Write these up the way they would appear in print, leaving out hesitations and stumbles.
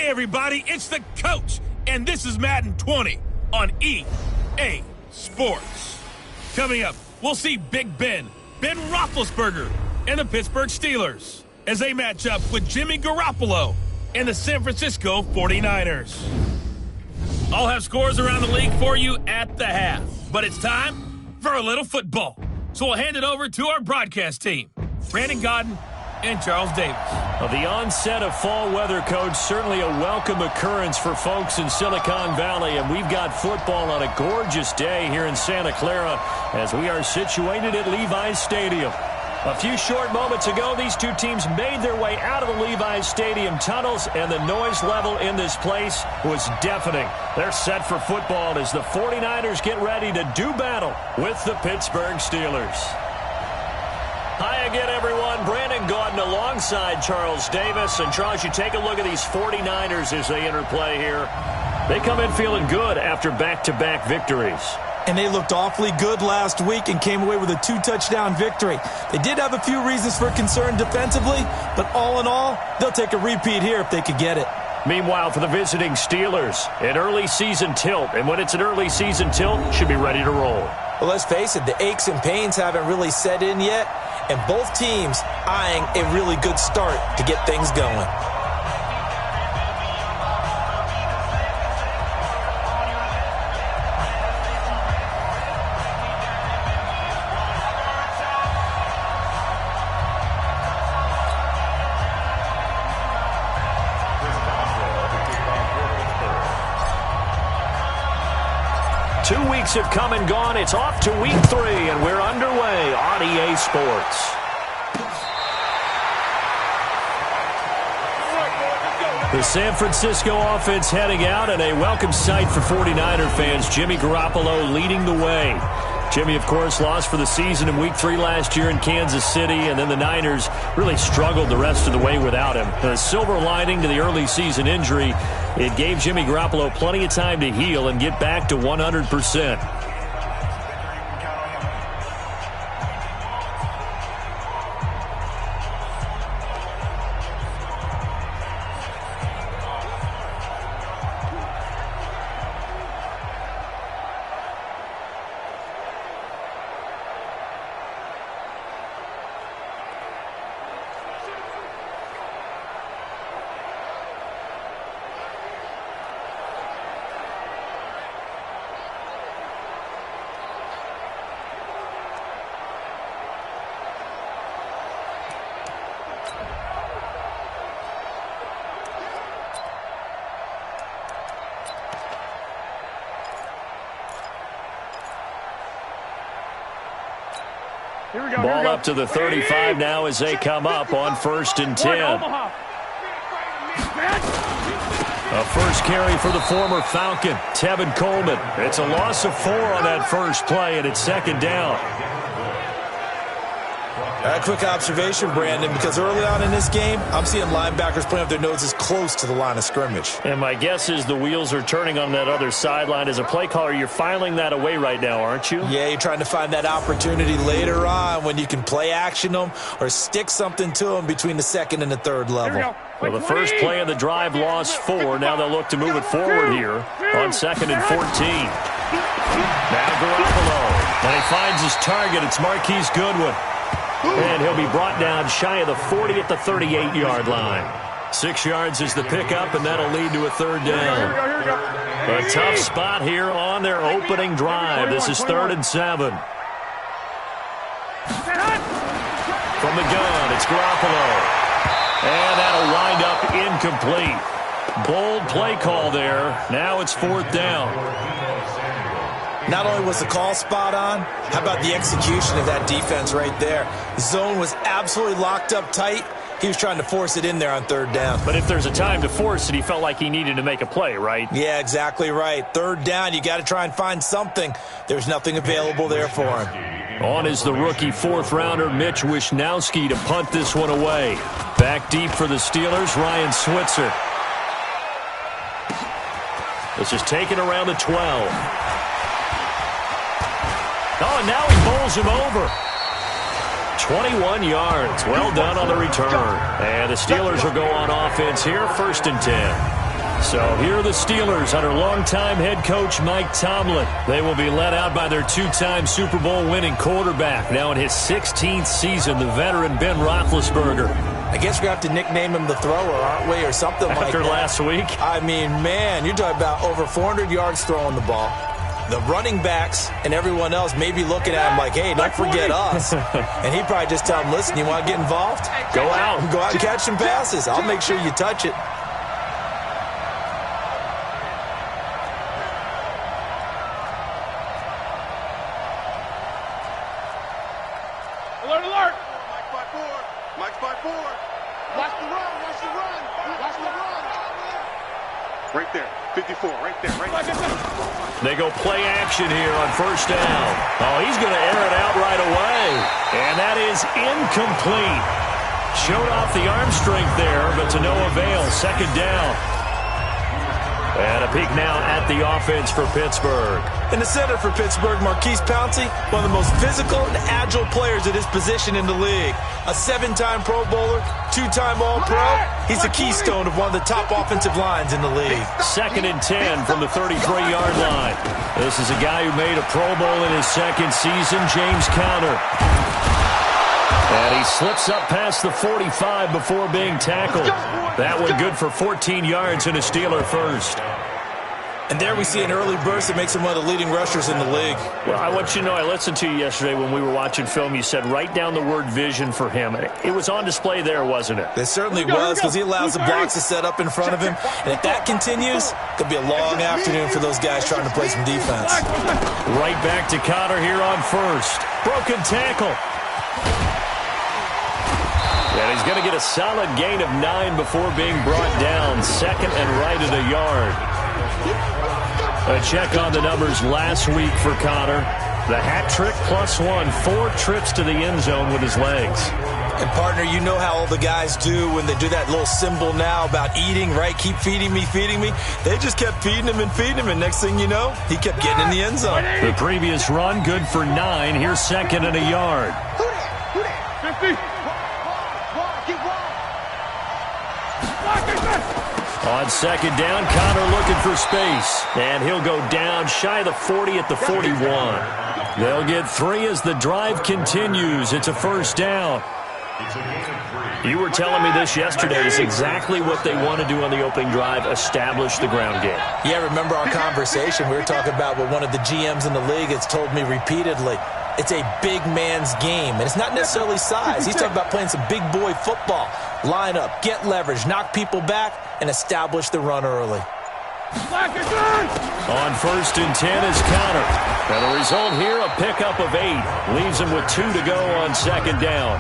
Hey everybody, it's the coach, and this is Madden 20 on EA Sports. Coming up, we'll see Big Ben Roethlisberger, and the Pittsburgh Steelers as they match up with Jimmy Garoppolo and the San Francisco 49ers. I'll have scores around the league for you at the half, but it's time for a little football. So we'll hand it over to our broadcast team, Brandon Godden and Charles Davis. Well, the onset of fall weather, Coach, certainly a welcome occurrence for folks in Silicon Valley, and we've got football on a gorgeous day here in Santa Clara as we are situated at Levi's Stadium. A few short moments ago, these two teams made their way out of the Levi's Stadium tunnels, and the noise level in this place was deafening. They're set for football as the 49ers get ready to do battle with the Pittsburgh Steelers. Hi again, everyone. Brandon Gaudin alongside Charles Davis. And, Charles, you take a look at these 49ers as they enter play here. They come in feeling good after back-to-back victories. And they looked awfully good last week and came away with a 2-touchdown victory. They did have a few reasons for concern defensively, but all in all, they'll take a repeat here if they could get it. Meanwhile, for the visiting Steelers, an early season tilt. And when it's an early season tilt, should be ready to roll. Well, let's face it, the aches and pains haven't really set in yet, and both teams eyeing a really good start to get things going. Have come and gone. It's off to week 3, and we're underway on EA Sports. The San Francisco offense heading out, and a welcome sight for 49er fans. Jimmy Garoppolo leading the way. Jimmy, of course, lost for the season in week 3 last year in Kansas City, and then the Niners really struggled the rest of the way without him. The silver lining to the early season injury, it gave Jimmy Garoppolo plenty of time to heal and get back to 100%. Ball up to the 35 now as they come up on 1st and 10. A first carry for the former Falcon, Tevin Coleman. It's a loss of 4 on that first play, and it's 2nd down. A quick observation, Brandon, because early on in this game, I'm seeing linebackers putting up their noses close to the line of scrimmage. And my guess is the wheels are turning on that other sideline. As a play caller, you're filing that away right now, aren't you? Yeah, you're trying to find that opportunity later on when you can play action them or stick something to them between the 2nd and the 3rd level. Well, the first play of the drive lost 4. Now they'll look to move it forward here on 2nd and 14. Now Garoppolo. And he finds his target. It's Marquise Goodwin. And he'll be brought down shy of the 40 at the 38-yard line. 6 yards is the pickup, and that'll lead to a 3rd down. A tough spot here on their opening drive. This is 3rd and 7. From the gun, it's Garoppolo. And that'll wind up incomplete. Bold play call there. Now it's 4th down. Not only was the call spot on, how about the execution of that defense right there? The zone was absolutely locked up tight. He was trying to force it in there on 3rd down. But if there's a time to force it, he felt like he needed to make a play, right? Yeah, exactly right. 3rd down, you got to try and find something. There's nothing available there for him. On is the rookie 4th-rounder Mitch Wishnowsky to punt this one away. Back deep for the Steelers, Ryan Switzer. This is taken around the 12. Oh, and now he bowls him over. 21 yards. Well done on the return. And the Steelers will go on offense here, 1st and 10. So here are the Steelers under longtime head coach Mike Tomlin. They will be led out by their two-time Super Bowl winning quarterback. Now in his 16th season, the veteran Ben Roethlisberger. I guess we're going to have to nickname him the thrower, aren't we, or something like that. After last week? I mean, man, you're talking about over 400 yards throwing the ball. The running backs and everyone else may be looking at him like, hey, don't forget us. And he'd probably just tell them, listen, you want to get involved? Go out. Go out and catch some passes. I'll make sure you touch it. Alert, alert! Mike's by four. Watch the run, watch the run. Watch the run. Right there, 54, right there, right there. They go play action here on first down. Oh, he's going to air it out right away. And that is incomplete. Showed off the arm strength there, but to no avail. Second down. And a peek now at the offense for Pittsburgh. In the center for Pittsburgh, Maurkice Pouncey, one of the most physical and agile players at his position in the league. A 7-time Pro Bowler, 2-time All-Pro. He's the keystone of one of the top offensive lines in the league. Second and 10 from the 33-yard line. This is a guy who made a Pro Bowl in his second season, James Conner. And he slips up past the 45 before being tackled. That one good for 14 yards and a Steeler first. And there we see an early burst that makes him one of the leading rushers in the league. Well, I want you to know, I listened to you yesterday when we were watching film. You said write down the word vision for him. It was on display there, wasn't it? It certainly was, because he allows the blocks to set up in front of him. And if that continues, it'll be a long afternoon for those guys trying to play some defense. Right back to Conner here on first. Broken tackle. And he's going to get a solid gain of 9 before being brought down. Second and right at a yard. A check on the numbers last week for Conner. The hat trick +1, 4 trips to the end zone with his legs. And, partner, you know how all the guys do when they do that little symbol now about eating, right? Keep feeding me, feeding me. They just kept feeding him, and next thing you know, he kept getting in the end zone. The previous run, good for 9. Here's second and a yard. 50. On second down, Conner looking for space. And he'll go down shy of the 40 at the 41. They'll get 3 as the drive continues. It's a first down. You were telling me this yesterday. It's exactly what they want to do on the opening drive, establish the ground game. Yeah, remember our conversation? We were talking about what one of the GMs in the league has told me repeatedly. It's a big man's game, and it's not necessarily size. He's talking about playing some big boy football. Line up, get leverage, knock people back, and establish the run early. On first and 10 is Conner. And the result here, a pickup of 8. Leaves him with 2 to go on second down.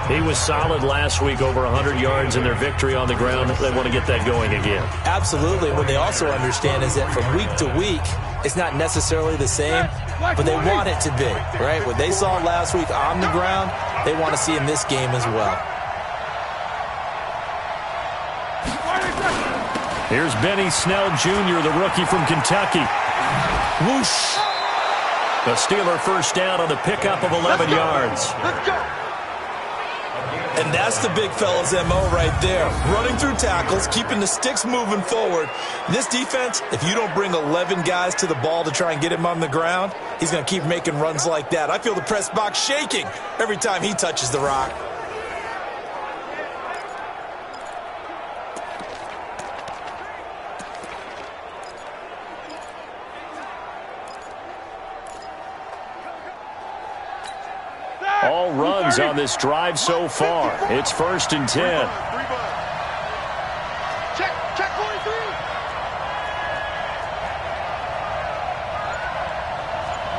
He was solid last week, over 100 yards in their victory on the ground. They want to get that going again. Absolutely. What they also understand is that from week to week, it's not necessarily the same, but they want it to be, right? What they saw last week on the ground, they want to see in this game as well. Here's Benny Snell Jr., the rookie from Kentucky. Whoosh! The Steeler first down on the pickup of 11 yards. Let's go. And that's the big fella's MO right there. Running through tackles, keeping the sticks moving forward. This defense, if you don't bring 11 guys to the ball to try and get him on the ground, he's going to keep making runs like that. I feel the press box shaking every time he touches the rock. All runs on this drive so far. It's first and 10. Check 43.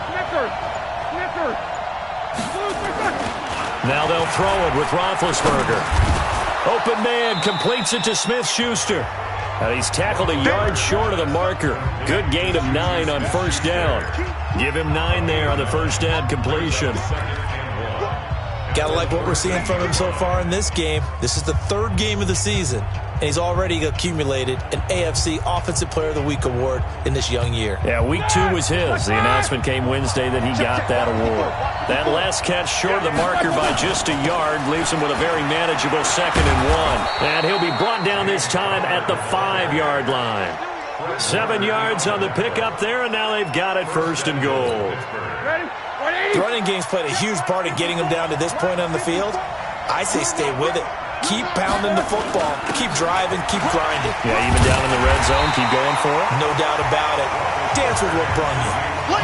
Snicker. Now they'll throw it with Roethlisberger. Open man completes it to Smith-Schuster. And he's tackled a yard short of the marker. Good gain of 9 on first down. Give him 9 there on the first down completion. Gotta like what we're seeing from him so far in this game. This is the third game of the season, and he's already accumulated an AFC Offensive Player of the Week award in this young year. Yeah, week 2 was his. The announcement came Wednesday that he got that award. That last catch short of the marker by just a yard leaves him with a very manageable 2nd and 1. And he'll be brought down this time at the 5-yard line. 7 yards on the pickup there, and now they've got it 1st and goal. The running game's played a huge part in getting him down to this point on the field. I say stay with it. Keep pounding the football. Keep driving. Keep grinding. Yeah, even down in the red zone, keep going for it. No doubt about it. Dance with what brung you.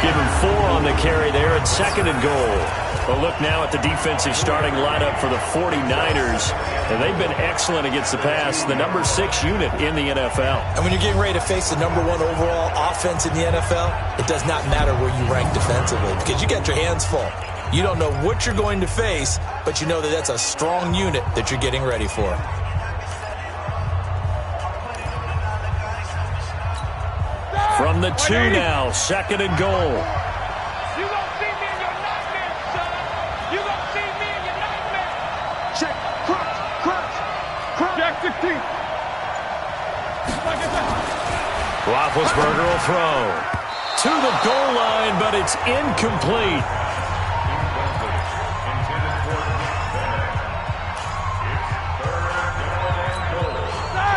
Give him 4 on the carry there at 2nd and goal. Well, look now at the defensive starting lineup for the 49ers. And they've been excellent against the pass, the number 6 unit in the NFL. And when you're getting ready to face the number 1 overall offense in the NFL, it does not matter where you rank defensively because you got your hands full. You don't know what you're going to face, but you know that that's a strong unit that you're getting ready for. From the 2 now, 2nd and goal. You gonna see me in your nightmare, son. You gonna see me in your nightmare. Check, crunch. Jack 16. Roethlisberger will throw. To the goal line, but it's incomplete.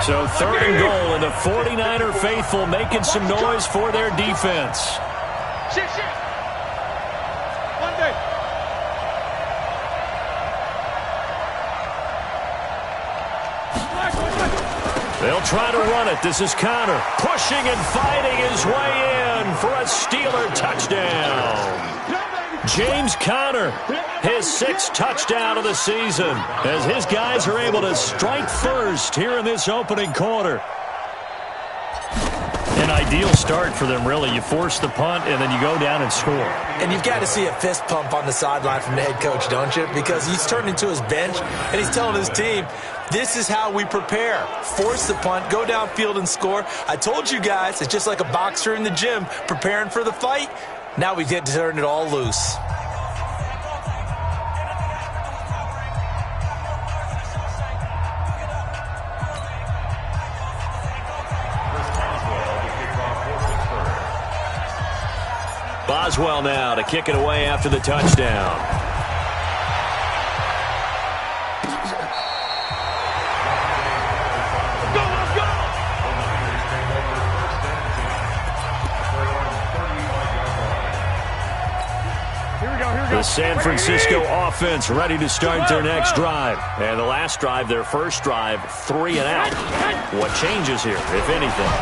So 3rd and goal, and the 49er faithful making some noise for their defense. Shit. Monday. They'll try to run it. This is Conner pushing and fighting his way in for a Steeler touchdown. James Conner, his 6th touchdown of the season, as his guys are able to strike first here in this opening quarter. An ideal start for them, really. You force the punt, and then you go down and score. And you've got to see a fist pump on the sideline from the head coach, don't you? Because he's turned into his bench, and he's telling his team, this is how we prepare. Force the punt, go downfield and score. I told you guys, it's just like a boxer in the gym preparing for the fight. Now we get to turn it all loose. Boswell now to kick it away after the touchdown. The San Francisco offense ready to start their next drive. And the last drive, their first drive, 3 and out. What changes here, if anything?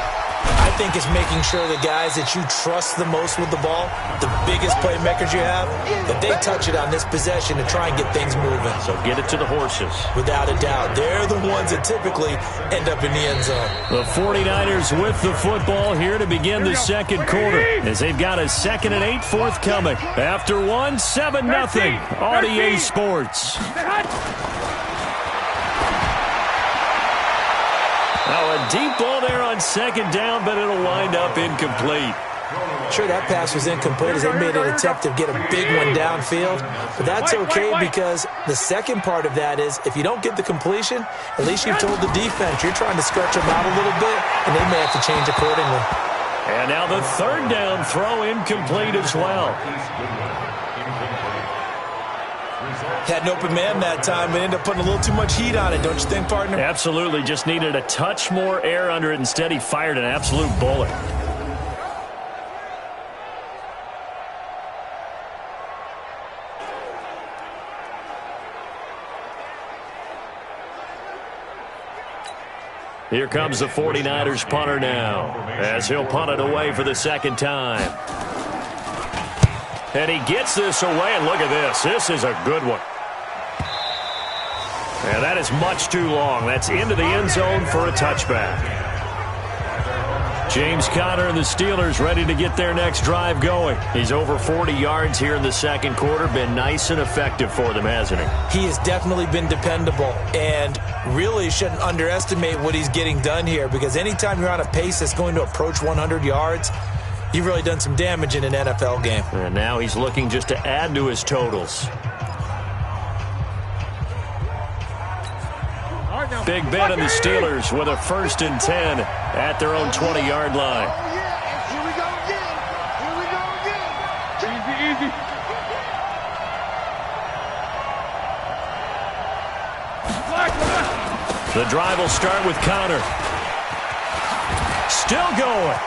I think it's making sure the guys that you trust the most with the ball, the biggest playmakers you have, that they touch it on this possession to try and get things moving. So get it to the horses. Without a doubt. They're the ones that typically end up in the end zone. The 49ers with the football here to begin the second quarter, as they've got a 2nd and 8 forthcoming. After 1, 7-0 on EA Sports. Now a deep ball there on 2nd down, but it'll wind up incomplete. Sure, that pass was incomplete as they made an attempt to get a big one downfield. But that's okay because the second part of that is if you don't get the completion, at least you've told the defense you're trying to stretch them out a little bit, and they may have to change accordingly. And now the 3rd down throw incomplete as well. Had an open man that time, but ended up putting a little too much heat on it, don't you think, partner? Absolutely. Just needed a touch more air under it. Instead, he fired an absolute bullet. Here comes the 49ers punter now, as he'll punt it away for the 2nd time. And he gets this away, and look at this. This is a good one. And that is much too long. That's into the end zone for a touchback. James Conner and the Steelers ready to get their next drive going. He's over 40 yards here in the second quarter. Been nice and effective for them, hasn't he? He has definitely been dependable, and really shouldn't underestimate what he's getting done here, because anytime you're on a pace that's going to approach 100 yards, you've really done some damage in an NFL game. And now he's looking just to add to his totals. Big Ben and the Steelers with a 1st and 10 at their own 20-yard line. Here we go again. Here we go again. Easy. The drive will start with Connor. Still going.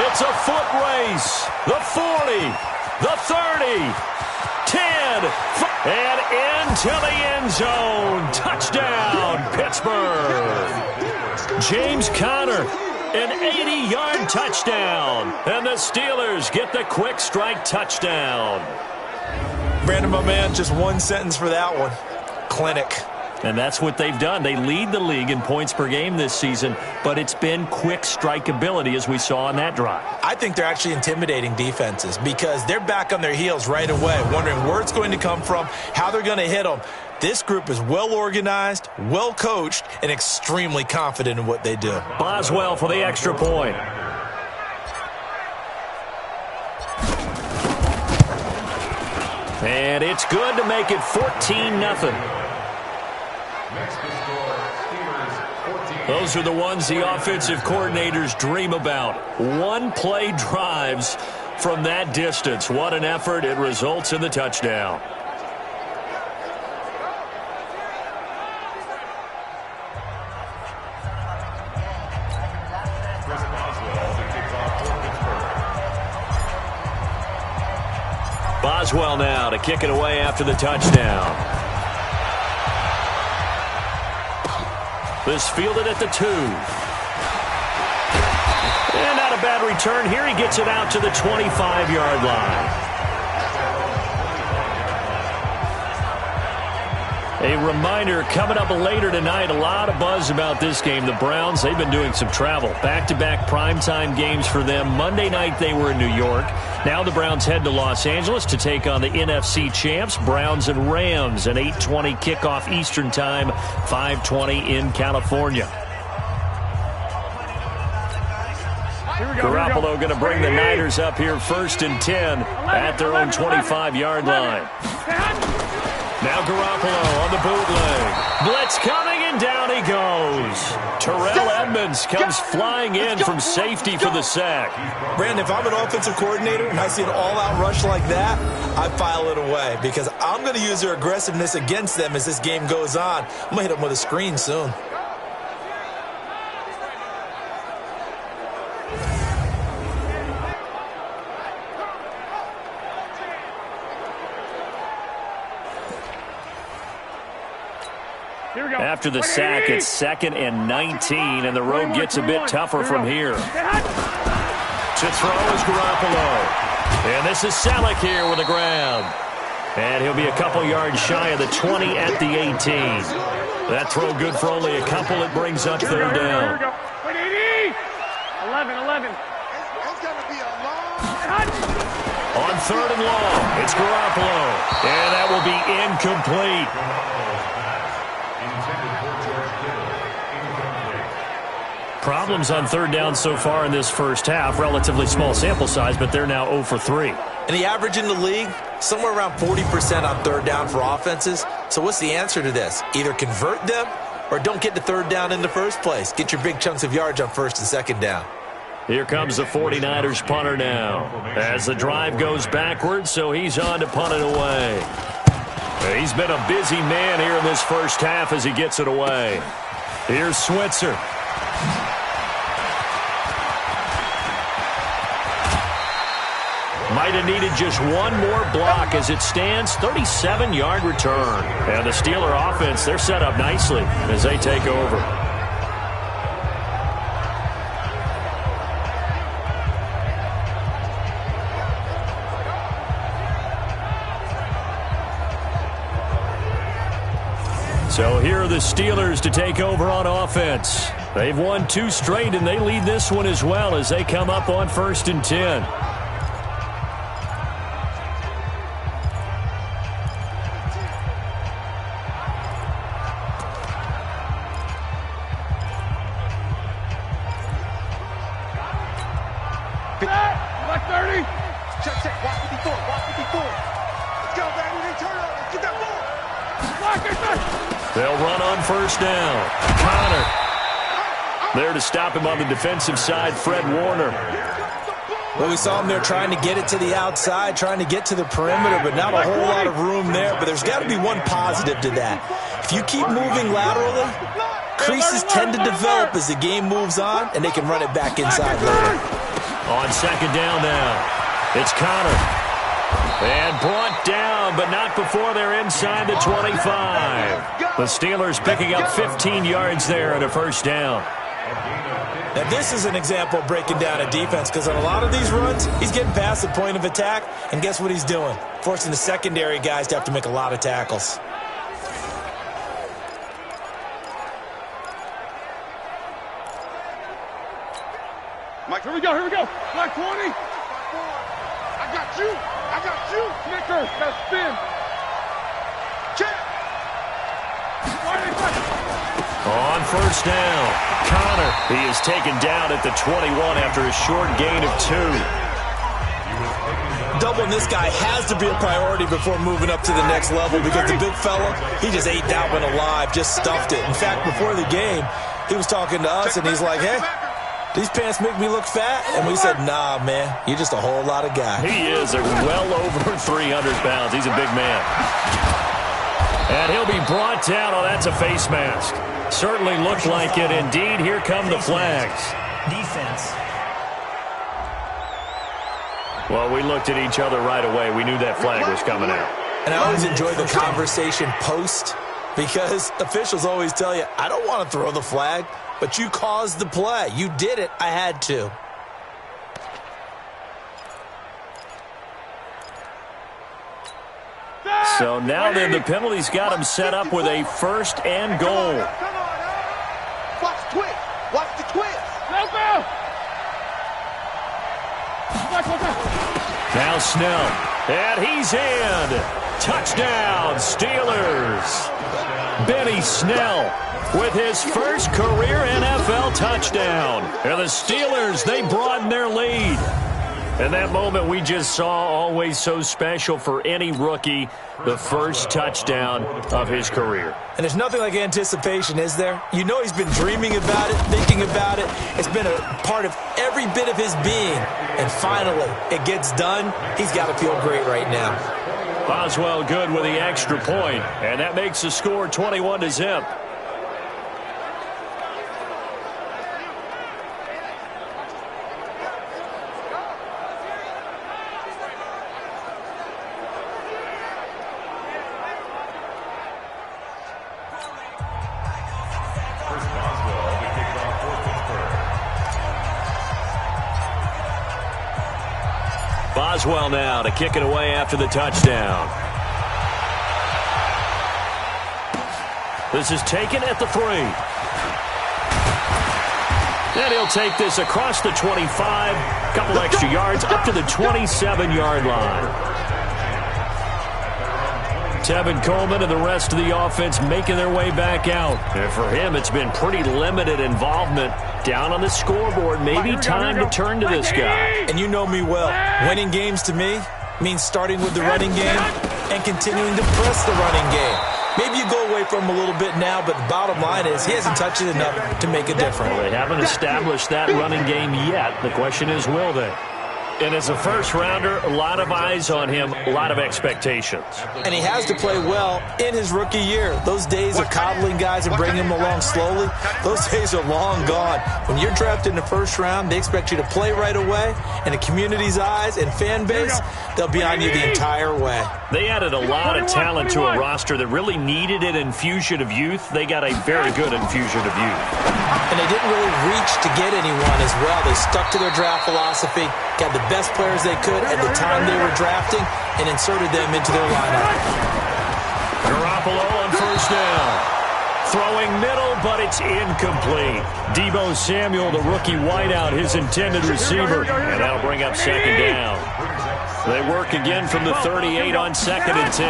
It's a foot race. The 40, the 30, 10, and into the end zone. Touchdown, Pittsburgh. James Conner, an 80-yard touchdown. And the Steelers get the quick strike touchdown. Brandon, my man, just one sentence for that one. Clinic. And that's what they've done. They lead the league in points per game this season, but it's been quick strike ability as we saw on that drive. I think they're actually intimidating defenses because they're back on their heels right away, wondering where it's going to come from, how they're going to hit them. This group is well organized, well coached, and extremely confident in what they do. Boswell for the extra point. And it's good to make it 14-0. Those are the ones the offensive coordinators dream about. One-play drives from that distance. What an effort. It results in the touchdown. Boswell now to kick it away after the touchdown. This fielded at the 2. And not a bad return here. He gets it out to the 25-yard line. A reminder, coming up later tonight, a lot of buzz about this game. The Browns, they've been doing some travel. Back-to-back primetime games for them. Monday night they were in New York. Now the Browns head to Los Angeles to take on the NFC champs, Browns and Rams, an 8:20 kickoff Eastern time, 5:20 in California. Garoppolo going to bring the Niners up here 1st and 10 at their own 25-yard line. Now Garoppolo on the bootleg. Blitz coming, and down he goes. Terrell Edmonds comes flying in from safety for the sack. Brandon, if I'm an offensive coordinator and I see an all-out rush like that, I file it away because I'm going to use their aggressiveness against them as this game goes on. I'm going to hit them with a screen soon. After the sack, it's 2nd and 19, and the road gets a bit tougher from here. To throw is Garoppolo. And this is Selleck here with the ground. And he'll be a couple yards shy of the 20 at the 18. That throw good for only a couple. It brings up 3rd down. 11. On 3rd and long, it's Garoppolo. And that will be incomplete. Problems on 3rd down so far in this first half. Relatively small sample size, but they're now 0 for 3. And the average in the league, somewhere around 40% on 3rd down for offenses. So what's the answer to this? Either convert them or don't get the 3rd down in the first place. Get your big chunks of yards on 1st and 2nd down. Here comes the 49ers punter now. As the drive goes backwards, so he's on to punt it away. He's been a busy man here in this first half as he gets it away. Here's Switzer. Might have needed just one more block as it stands. 37-yard return. And the Steeler offense, they're set up nicely as they take over. So here are the Steelers to take over on offense. They've won 2 straight, and they lead this one as well as they come up on 1st and 10. Black 30. Check. Walk 54. Let's go, baby. They turn over. Get that ball. Block it. They'll run on first down. Connor. There to stop him on the defensive side, Fred Warner. Well, we saw him there trying to get it to the outside, trying to get to the perimeter, but not a whole lot of room there. But there's got to be one positive to that. If you keep moving laterally, creases tend to develop as the game moves on, and they can run it back inside later. On second down now, it's Connor. And brought down, but not before they're inside the 25. The Steelers picking up 15 yards there and a first down. Now, this is an example of breaking down a defense, because on a lot of these runs, he's getting past the point of attack, and guess what he's doing? Forcing the secondary guys to have to make a lot of tackles. Mike, here we go. Black 20. I got you. Snicker, got to spin. Check. On first down, Connor. He is taken down at the 21 after a short gain of 2. Doubling this guy has to be a priority before moving up to the next level, because the big fella, he just ate that one alive, just stuffed it. In fact, before the game, he was talking to us, and he's like, hey, these pants make me look fat? And we said, nah, man, you're just a whole lot of guy. He is well over 300 pounds. He's a big man. And he'll be brought down. Oh, that's a face mask. Certainly looked like it. Indeed, here come the flags. Defense. Well, we looked at each other right away. We knew that flag was coming out. And I always enjoy the conversation post, because officials always tell you, I don't want to throw the flag, but you caused the play. You did it. I had to. So now then, the penalty's got him set up with a first and goal. Watch the twist. Watch the twist. Now Snell. And he's in. Touchdown, Steelers. Benny Snell with his first career NFL touchdown. And the Steelers, they broaden their lead. And that moment we just saw, always so special for any rookie, the first touchdown of his career. And there's nothing like anticipation, is there? You know he's been dreaming about it, thinking about it. It's been a part of every bit of his being. And finally, it gets done. He's got to feel great right now. Boswell good with the extra point, and that makes the score 21-0. Boswell now to kick it away after the touchdown. This is taken at the 3. And he'll take this across the 25. Couple extra yards up to the 27-yard line. Tevin Coleman and the rest of the offense making their way back out. And for him, it's been pretty limited involvement. Down on the scoreboard, maybe time to turn to this guy. And you know me well. Winning games to me means starting with the running game and continuing to press the running game. Maybe you go away from him a little bit now, but the bottom line is he hasn't touched it enough to make a difference. Well, they haven't established that running game yet. The question is, will they? And as a first-rounder, a lot of eyes on him, a lot of expectations. And he has to play well in his rookie year. Those days of coddling guys and bringing them along slowly, those days are long gone. When you're drafted in the first round, they expect you to play right away. And the community's eyes and fan base, they'll be on you the entire way. They added a lot of talent to a roster that really needed an infusion of youth. They got a very good infusion of youth. And they didn't really reach to get anyone as well. They stuck to their draft philosophy, got the best players they could at the time they were drafting, and inserted them into their lineup. Garoppolo on first down. Throwing middle, but it's incomplete. Deebo Samuel, the rookie wideout, his intended receiver. And that'll bring up second down. They work again from the 38 on 2nd and 10.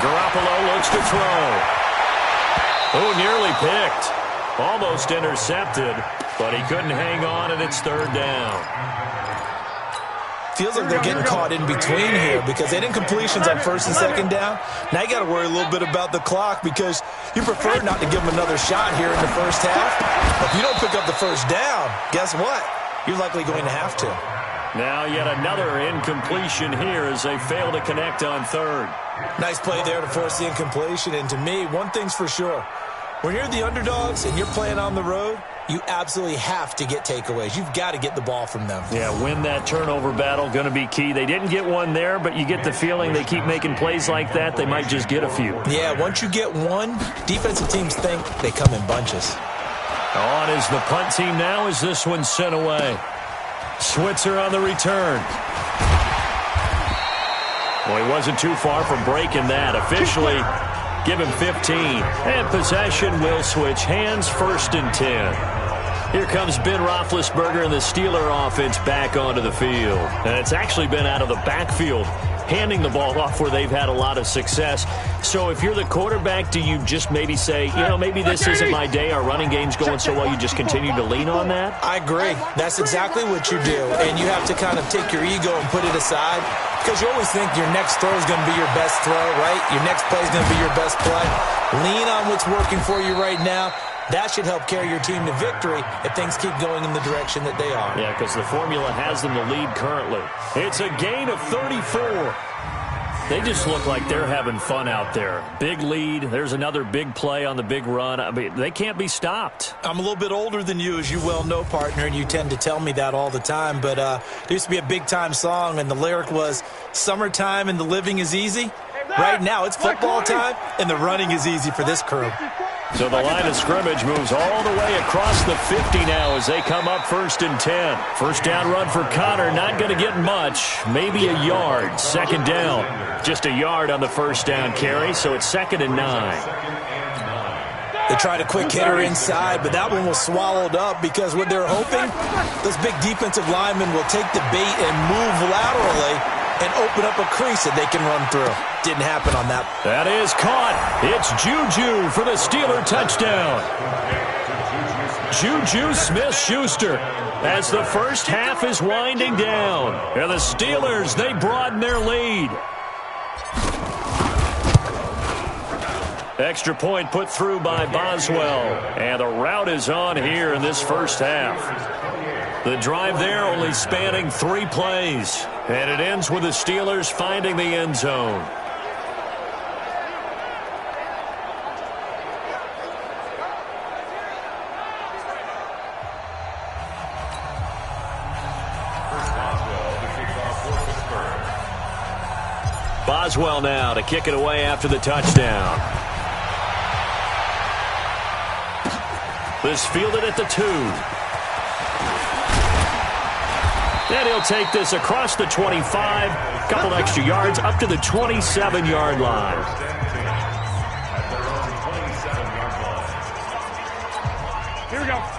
Garoppolo looks to throw. Oh, nearly picked. Almost intercepted, but he couldn't hang on, and it's 3rd down. Feels like they're getting caught in between here because they didn't completions on first and second down. Now you got to worry a little bit about the clock because you prefer not to give them another shot here in the first half. But if you don't pick up the first down, guess what? You're likely going to have to. Now yet another incompletion here as they fail to connect on third. Nice play there to force the incompletion. And to me, one thing's for sure. When you're the underdogs and you're playing on the road, you absolutely have to get takeaways. You've got to get the ball from them. Yeah, win that turnover battle, going to be key. They didn't get one there, but you get the feeling they keep making plays like that, they might just get a few. Yeah, once you get one, defensive teams think they come in bunches. On is the punt team now as this one's sent away. Switzer on the return. Well, he wasn't too far from breaking that. Officially, give him 15. And possession will switch hands, 1st and 10. Here comes Ben Roethlisberger and the Steeler offense back onto the field. And it's actually been out of the backfield, handing the ball off where they've had a lot of success. So if you're the quarterback, do you just maybe say, you know, maybe this isn't my day, our running game's going so well, you just continue to lean on that? I agree. That's exactly what you do. And you have to kind of take your ego and put it aside because you always think your next throw is going to be your best throw, right? Your next play is going to be your best play. Lean on what's working for you right now. That should help carry your team to victory if things keep going in the direction that they are. Yeah, because the formula has them the lead currently. It's a gain of 34. They just look like they're having fun out there. Big lead. There's another big play on the big run. I mean, they can't be stopped. I'm a little bit older than you, as you well know, partner, and you tend to tell me that all the time. But there used to be a big-time song, and the lyric was, "Summertime and the living is easy." Right now, it's football time, and the running is easy for this crew. So the line of scrimmage moves all the way across the 50 now as they come up 1st and 10. First down run for Connor, not going to get much. Maybe a yard. 2nd down. Just a yard on the first down carry, so it's 2nd and 9. They tried a quick hitter inside, but that one was swallowed up because what they're hoping, those big defensive linemen will take the bait and move laterally and open up a crease that they can run through. Didn't happen on that. That is caught. It's Juju for the Steeler touchdown. Juju Smith-Schuster as the first half is winding down. And the Steelers, they broaden their lead. Extra point put through by Boswell. And the route is on here in this first half. The drive there only spanning 3 plays. And it ends with the Steelers finding the end zone. Boswell now to kick it away after the touchdown. This fielded at the 2. And he'll take this across the 25, a couple extra yards, up to the 27-yard line.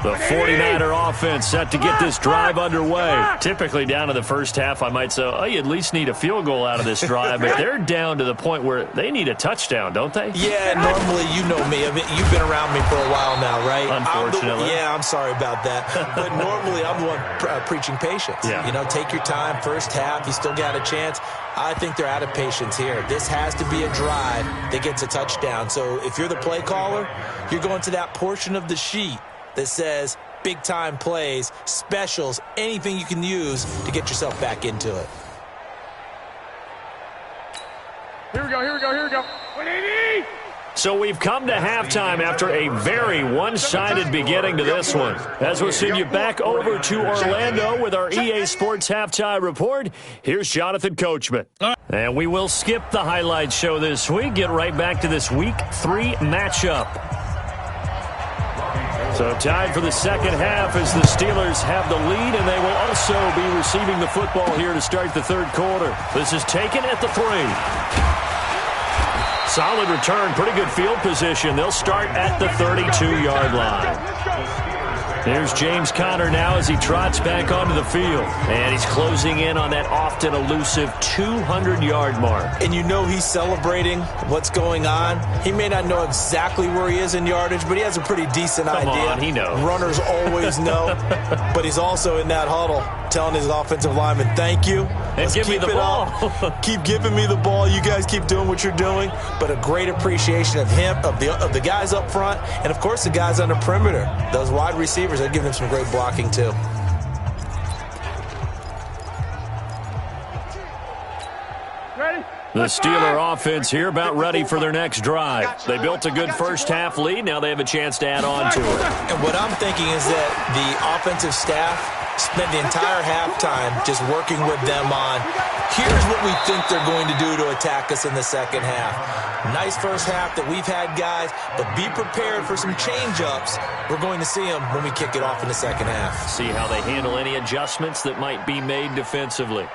The 49er offense set to get this drive underway. Typically down to the first half, I might say, oh, you at least need a field goal out of this drive. But they're down to the point where they need a touchdown, don't they? Yeah, normally, you know me. You've been around me for a while now, right? Unfortunately. I'm sorry about that. But normally, I'm the one preaching patience. Yeah. You know, take your time. First half, you still got a chance. I think they're out of patience here. This has to be a drive that gets a touchdown. So if you're the play caller, you're going to that portion of the sheet that says big-time plays, specials, anything you can use to get yourself back into it. Here we go. So we've come to halftime after a very one-sided beginning to this one. As we'll send you back over to Orlando with our EA Sports Halftime Report, here's Jonathan Coachman. And we will skip the highlights show this week, get right back to this Week 3 matchup. So tied for the second half as the Steelers have the lead, and they will also be receiving the football here to start the third quarter. This is taken at the 3. Solid return, pretty good field position. They'll start at the 32-yard line. There's James Conner now as he trots back onto the field. And he's closing in on that often elusive 200-yard mark. And you know he's celebrating what's going on. He may not know exactly where he is in yardage, but he has a pretty decent idea. Come on, he knows. Runners always know. But he's also in that huddle telling his offensive lineman, thank you. And give me the ball. Keep giving me the ball. You guys keep doing what you're doing. But a great appreciation of him, of the guys up front, and, of course, the guys on the perimeter. Those wide receivers, they give them some great blocking, too. The Steeler offense here about ready for their next drive. They built a good first-half lead. Now they have a chance to add on to it. And what I'm thinking is that the offensive staff spent the entire halftime just working with them on, here's what we think they're going to do to attack us in the second half. Nice first half that we've had, guys, but be prepared for some change-ups. We're going to see them when we kick it off in the second half. See how they handle any adjustments that might be made defensively.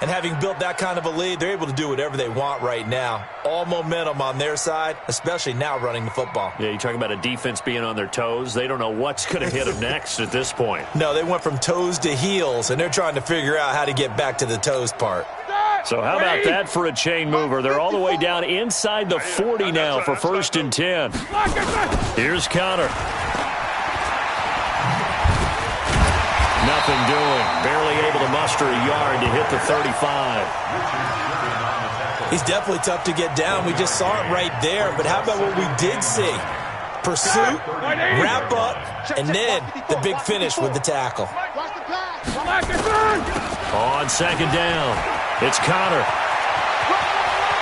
And having built that kind of a lead, they're able to do whatever they want right now. All momentum on their side, especially now running the football. Yeah, you talk about a defense being on their toes. They don't know what's going to hit them next at this point. No, they went from toes to heels, and they're trying to figure out how to get back to the toes part. So how about that for a chain mover? They're all the way down inside the 40 now for 1st and 10. Here's Conner. Nothing doing. Barely able to muster a yard to hit the 35. He's definitely tough to get down. We just saw it right there. But how about what we did see? Pursuit, wrap up, and then the big finish with the tackle. On 2nd down, it's Conner.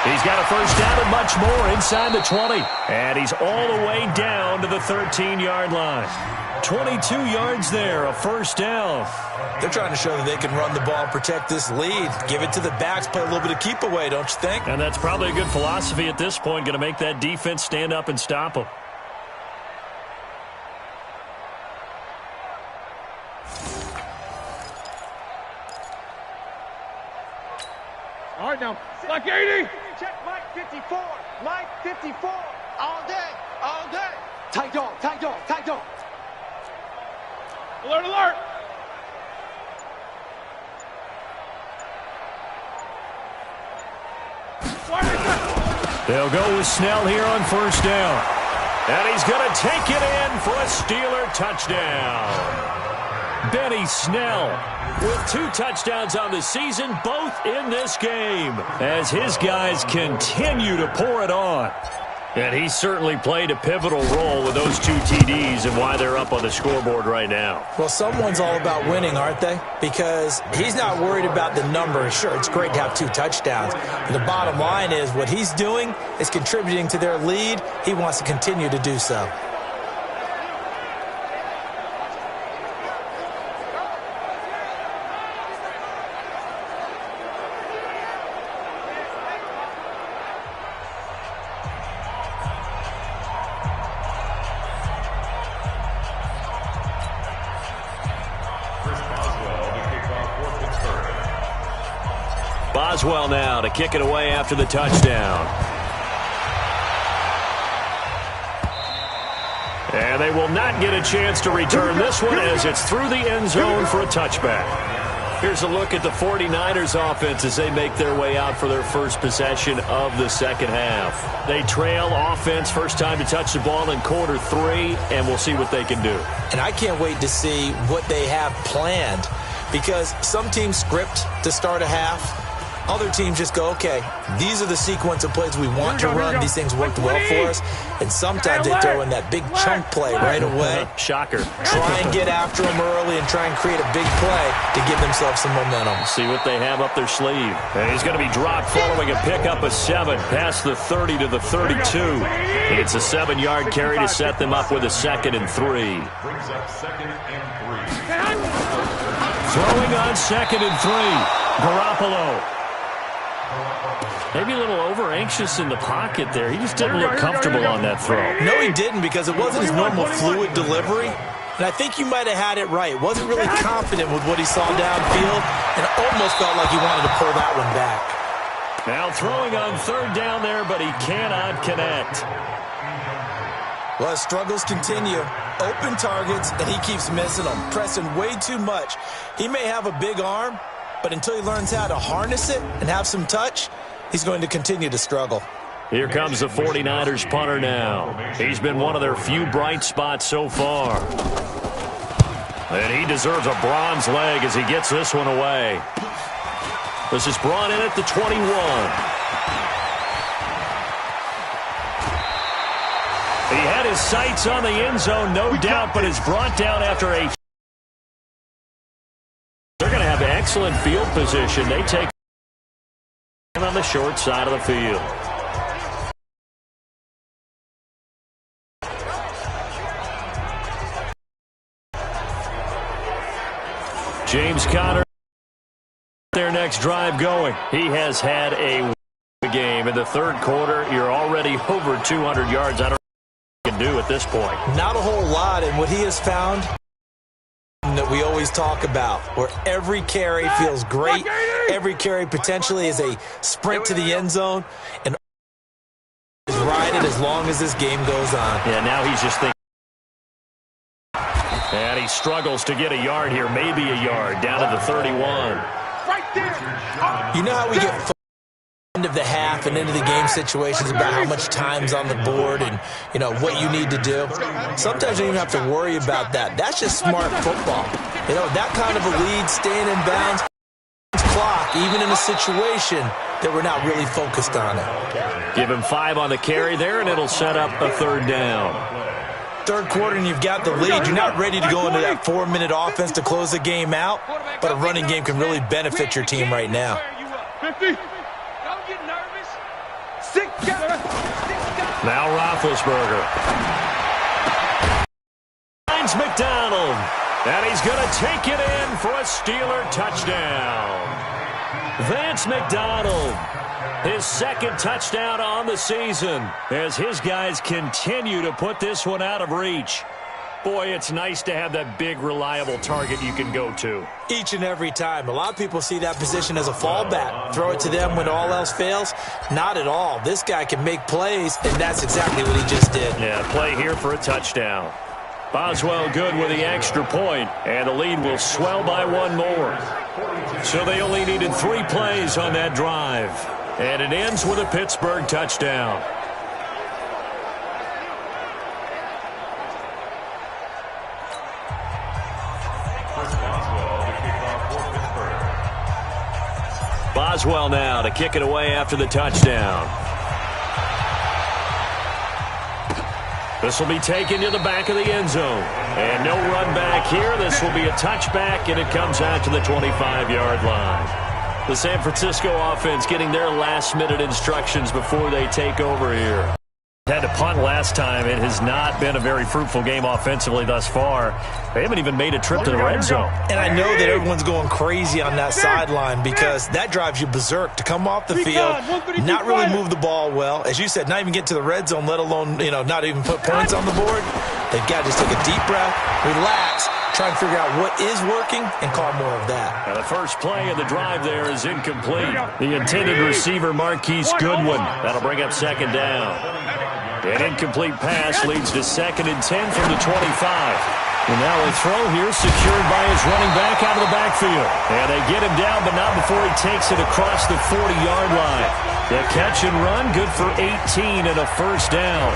He's got a first down and much more inside the 20. And he's all the way down to the 13-yard line. 22 yards there, a first down. They're trying to show that they can run the ball and protect this lead. Give it to the backs, play a little bit of keep away, don't you think? And that's probably a good philosophy at this point, going to make that defense stand up and stop them. All right, now, like 80. Check Mike 54. Mike 54. All day. All day. Tight dog. Tight dog. Tight dog. Alert, alert. They'll go with Snell here on 1st down. And he's going to take it in for a Steeler touchdown. Benny Snell with 2 touchdowns on the season, both in this game, as his guys continue to pour it on. And he certainly played a pivotal role with those 2 TDs and why they're up on the scoreboard right now. Well, someone's all about winning, aren't they? Because he's not worried about the numbers. Sure, it's great to have 2 touchdowns. But the bottom line is what he's doing is contributing to their lead. He wants to continue to do so. Boswell now to kick it away after the touchdown. And they will not get a chance to return this one as it's through the end zone for a touchback. Here's a look at the 49ers offense as they make their way out for their first possession of the second half. They trail offense, first time to touch the ball in quarter 3, and we'll see what they can do. And I can't wait to see what they have planned, because some teams script to start a half. Other teams just go, okay, these are the sequence of plays we want to run. These things worked well for us. And sometimes they throw in that big chunk play right away. Shocker. Try and get after them early and try and create a big play to give themselves some momentum. See what they have up their sleeve. And he's going to be dropped following a pickup of 7 past the 30 to the 32. It's a 7-yard carry to set them up with a 2nd and 3. Throwing on 2nd and 3. Garoppolo. Maybe a little over-anxious in the pocket there. He just didn't look comfortable on that throw. No, he didn't, because it wasn't his normal fluid delivery. And I think you might have had it right. Wasn't really confident with what he saw downfield, and almost felt like he wanted to pull that one back. Now throwing on 3rd down there, but he cannot connect. Well, his struggles continue. Open targets, and he keeps missing them, pressing way too much. He may have a big arm, but until he learns how to harness it and have some touch, he's going to continue to struggle. Here comes the 49ers punter now. He's been one of their few bright spots so far. And he deserves a bronze leg as he gets this one away. This is brought in at the 21. He had his sights on the end zone, no doubt, but is brought down after a... They're going to have excellent field position. They take on the short side of the field. James Conner, their next drive going. He has had a game. In the third quarter, you're already over 200 yards. I don't know what you can do at this point. Not a whole lot, and what he has found that we always talk about, where every carry feels great, every carry potentially is a sprint to the end zone, and is riding as long as this game goes on. Yeah, now he's just thinking. And he struggles to get a yard here, maybe a yard, down to the 31. Right there. You know how we get end of the half and into the game situations about how much time's on the board and, you know, what you need to do? Sometimes you don't even have to worry about that. That's just smart football. You know, that kind of a lead, staying in bounds, clock, even in a situation that we're not really focused on it. Give him 5 on the carry there, and it'll set up a third down. Third quarter and you've got the lead. You're not ready to go into that 4-minute offense to close the game out, but a running game can really benefit your team right now. 50. Don't get nervous. 6 guys. Now Roethlisberger. Finds McDonald. And he's going to take it in for a Steeler touchdown. Vance McDonald. His second touchdown on the season as his guys continue to put this one out of reach. Boy, it's nice to have that big, reliable target you can go to. Each and every time. A lot of people see that position as a fallback. Throw it to them when all else fails. Not at all. This guy can make plays, and that's exactly what he just did. Yeah, play here for a touchdown. Boswell good with the extra point, and the lead will swell by one more. So they only needed 3 plays on that drive. And it ends with a Pittsburgh touchdown. Boswell now to kick it away after the touchdown. This will be taken to the back of the end zone. And no run back here. This will be a touchback, and it comes out to the 25-yard line. The San Francisco offense getting their last-minute instructions before they take over here. Had to punt last time. It has not been a very fruitful game offensively thus far. They haven't even made a trip to the red zone. And I know that everyone's going crazy on that sideline because that drives you berserk to come off the field, not really move the ball well. As you said, not even get to the red zone, let alone, you know, not even put points on the board. They've got to just take a deep breath, relax, try and figure out what is working and call more of that. Now the first play of the drive there is incomplete. The intended receiver, Marquise Goodwin. That'll bring up second down. An incomplete pass leads to 2nd and 10 from the 25. And now a throw here secured by his running back out of the backfield. And they get him down, but not before he takes it across the 40-yard line. The catch and run, good for 18 and a first down.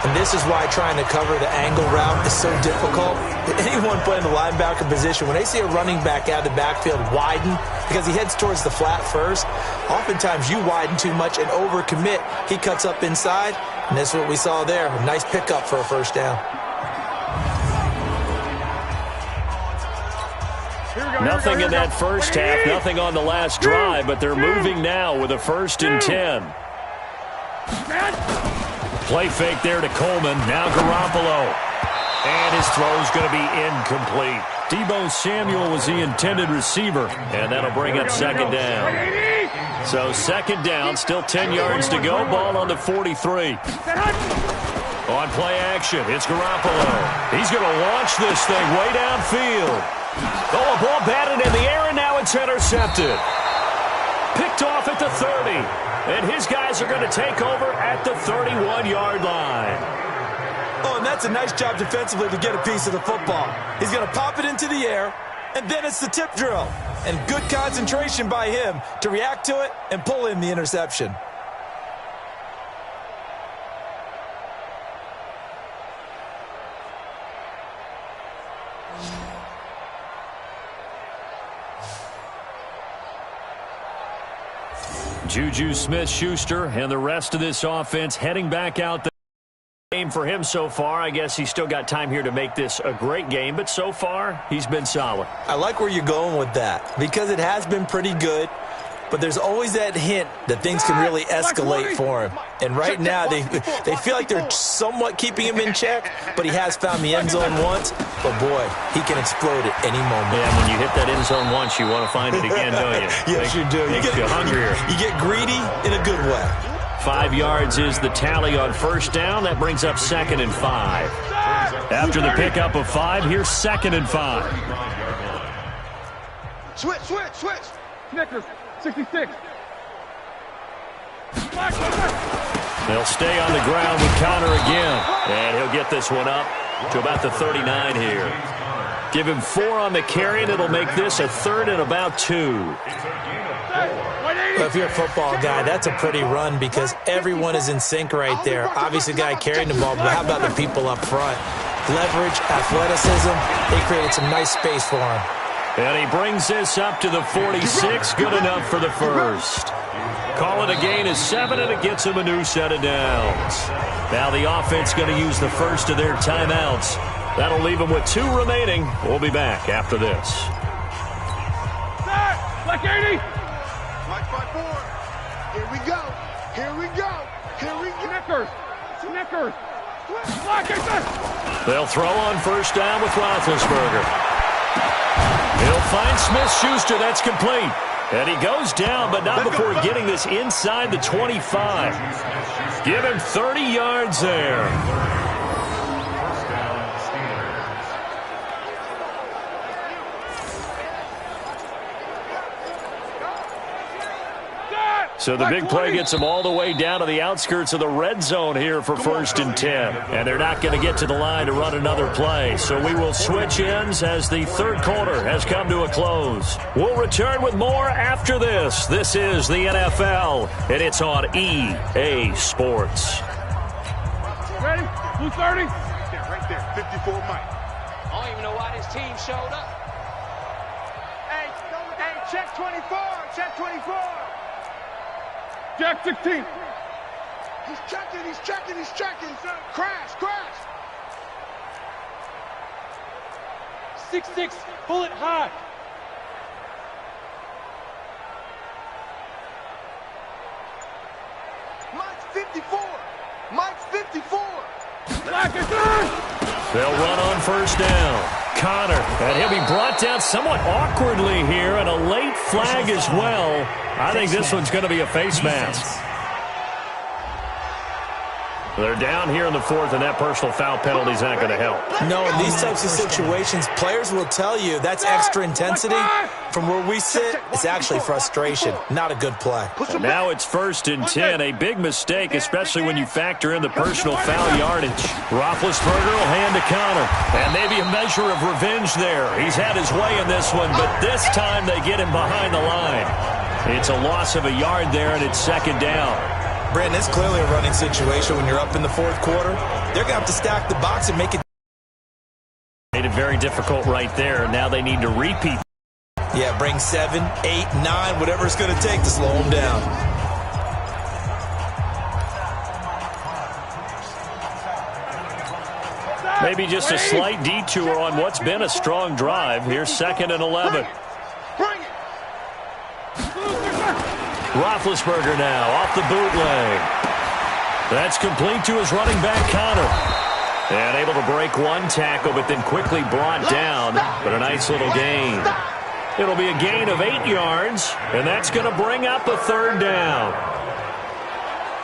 And this is why trying to cover the angle route is so difficult. Anyone playing the linebacker position, when they see a running back out of the backfield widen, because he heads towards the flat first, oftentimes you widen too much and overcommit. He cuts up inside, and that's what we saw there. A nice pickup for a first down. Nothing in that first half, nothing on the last drive, but they're moving now with a 1st and 10. Play fake there to Coleman. Now Garoppolo. And his throw's going to be incomplete. Deebo Samuel was the intended receiver. And that'll bring up second down. So second down, still 10 yards to go. Ball on the 43. On play action, it's Garoppolo. He's going to launch this thing way downfield. Oh, a ball batted in the air, and now it's intercepted. Picked off off at the 30. And his guys are going to take over at the 31-yard line. Oh, and that's a nice job defensively to get a piece of the football. He's going to pop it into the air, and then it's the tip drill. And good concentration by him to react to it and pull in the interception. Juju Smith-Schuster and the rest of this offense heading back out the game for him so far. I guess he's still got time here to make this a great game, but so far he's been solid. I like where you're going with that because it has been pretty good, but there's always that hint that things can really escalate for him. And right now they feel like they're somewhat keeping him in check, but he has found the end zone once. But boy, he can explode at any moment. Yeah, when you hit that end zone once, you want to find it again, don't you? Yes, you do. Makes you hungrier. You get greedy in a good way. 5 yards is the tally on first down. That brings up 2nd and 5. After the pickup of 5, here's 2nd and 5. Switch. Snickers, 66. They'll stay on the ground with Connor again. And he'll get this one up to about the 39 here. Give him 4 on the carry, and it'll make this a 3rd and about 2. Well, if you're a football guy, that's a pretty run because everyone is in sync right there. Obviously, the guy carrying the ball, but how about the people up front? Leverage, athleticism, they created some nice space for him. And he brings this up to the 46. Good enough for the first. Call it a gain of 7, and it gets him a new set of downs. Now the offense going to use the first of their timeouts. That'll leave them with 2 remaining. We'll be back after this. Black 80. Mike 5-4. Here we go. Snickers. Black 80. They'll throw on first down with Roethlisberger. He'll find Smith-Schuster. That's complete. And he goes down, but not before getting this inside the 25. Give him 30 yards there. So the big play gets them all the way down to the outskirts of the red zone here for 1st and 10. And they're not going to get to the line to run another play. So we will switch ends as the 3rd quarter has come to a close. We'll return with more after this. This is the NFL, and it's on EA Sports. Ready? Blue 30. Right there. 54 Mike. I don't even know why this team showed up. Hey, check 24. Check 24. Jack 16. He's checking. Crash. 6-6, bullet high. Mike's 54. Black is good. They'll run on first down. Connor, and he'll be brought down somewhat awkwardly here, and a late flag as well. I think this one's going to be a face mask. They're down here in the 4th, and that personal foul penalty is not going to help. No, in these types of situations, players will tell you that's extra intensity. From where we sit, it's actually frustration. Not a good play. And now it's 1st and 10. A big mistake, especially when you factor in the personal foul yardage. Roethlisberger will hand to Connor. And maybe a measure of revenge there. He's had his way in this one, but this time they get him behind the line. It's a loss of a yard there, and it's 2nd down. Brandon, it's clearly a running situation when you're up in the 4th quarter. They're going to have to stack the box and make it. Made it very difficult right there. Now they need to repeat. Yeah, bring 7, 8, 9, whatever it's going to take to slow them down. Maybe just a slight detour on what's been a strong drive. Here's 2nd and 11. Bring it. Roethlisberger now off the bootleg. That's complete to his running back, Connor. And able to break one tackle, but then quickly brought down. But a nice little gain. It'll be a gain of 8 yards, and that's going to bring up a 3rd down.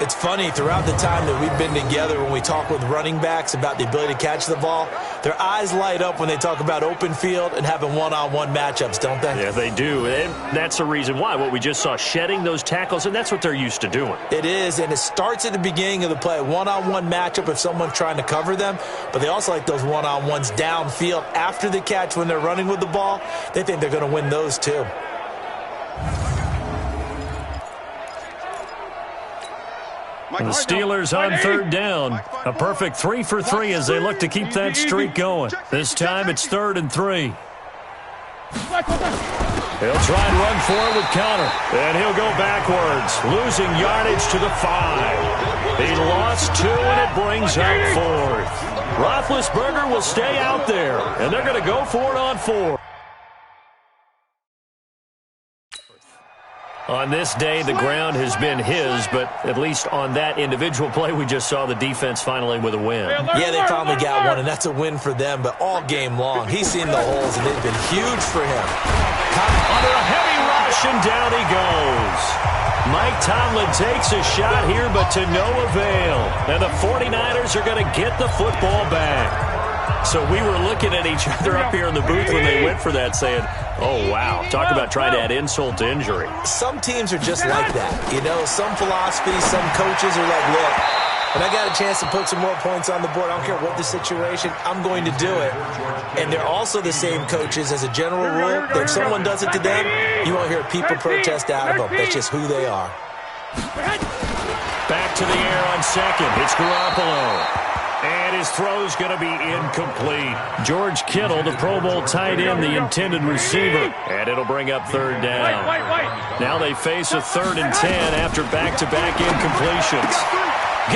It's funny, throughout the time that we've been together, when we talk with running backs about the ability to catch the ball, their eyes light up when they talk about open field and having one-on-one matchups, don't they? Yeah, they do. And that's the reason why. What we just saw, shedding those tackles, and that's what they're used to doing. It is, and it starts at the beginning of the play. One-on-one matchup if someone's trying to cover them, but they also like those one-on-ones downfield after the catch when they're running with the ball. They think they're going to win those too. And the Steelers on third down. A perfect 3 for 3 as they look to keep that streak going. This time it's 3rd and 3. He'll try and run for it with Conner. And he'll go backwards, losing yardage to the 5. He lost 2, and it brings up 4th. Roethlisberger will stay out there, and they're going to go for it on 4. On this day, the ground has been his, but at least on that individual play, we just saw the defense finally with a win. Yeah, they finally got one, and that's a win for them, but all game long, he's seen the holes, and they've been huge for him. Under a heavy rush, and down he goes. Mike Tomlin takes a shot here, but to no avail. And the 49ers are going to get the football back. So we were looking at each other up here in the booth when they went for that, saying, oh, wow, talk about trying to add insult to injury. Some teams are just like that. You know, some philosophies, some coaches are like, look, when I got a chance to put some more points on the board, I don't care what the situation, I'm going to do it. And they're also the same coaches as a general rule. That if someone does it to them, you won't hear people protest out of them. That's just who they are. Back to the air on second. It's Garoppolo. And his throw's going to be incomplete. George Kittle, the Pro Bowl tight end, the intended receiver. And it'll bring up 3rd down. Now they face a 3rd and 10 after back-to-back incompletions.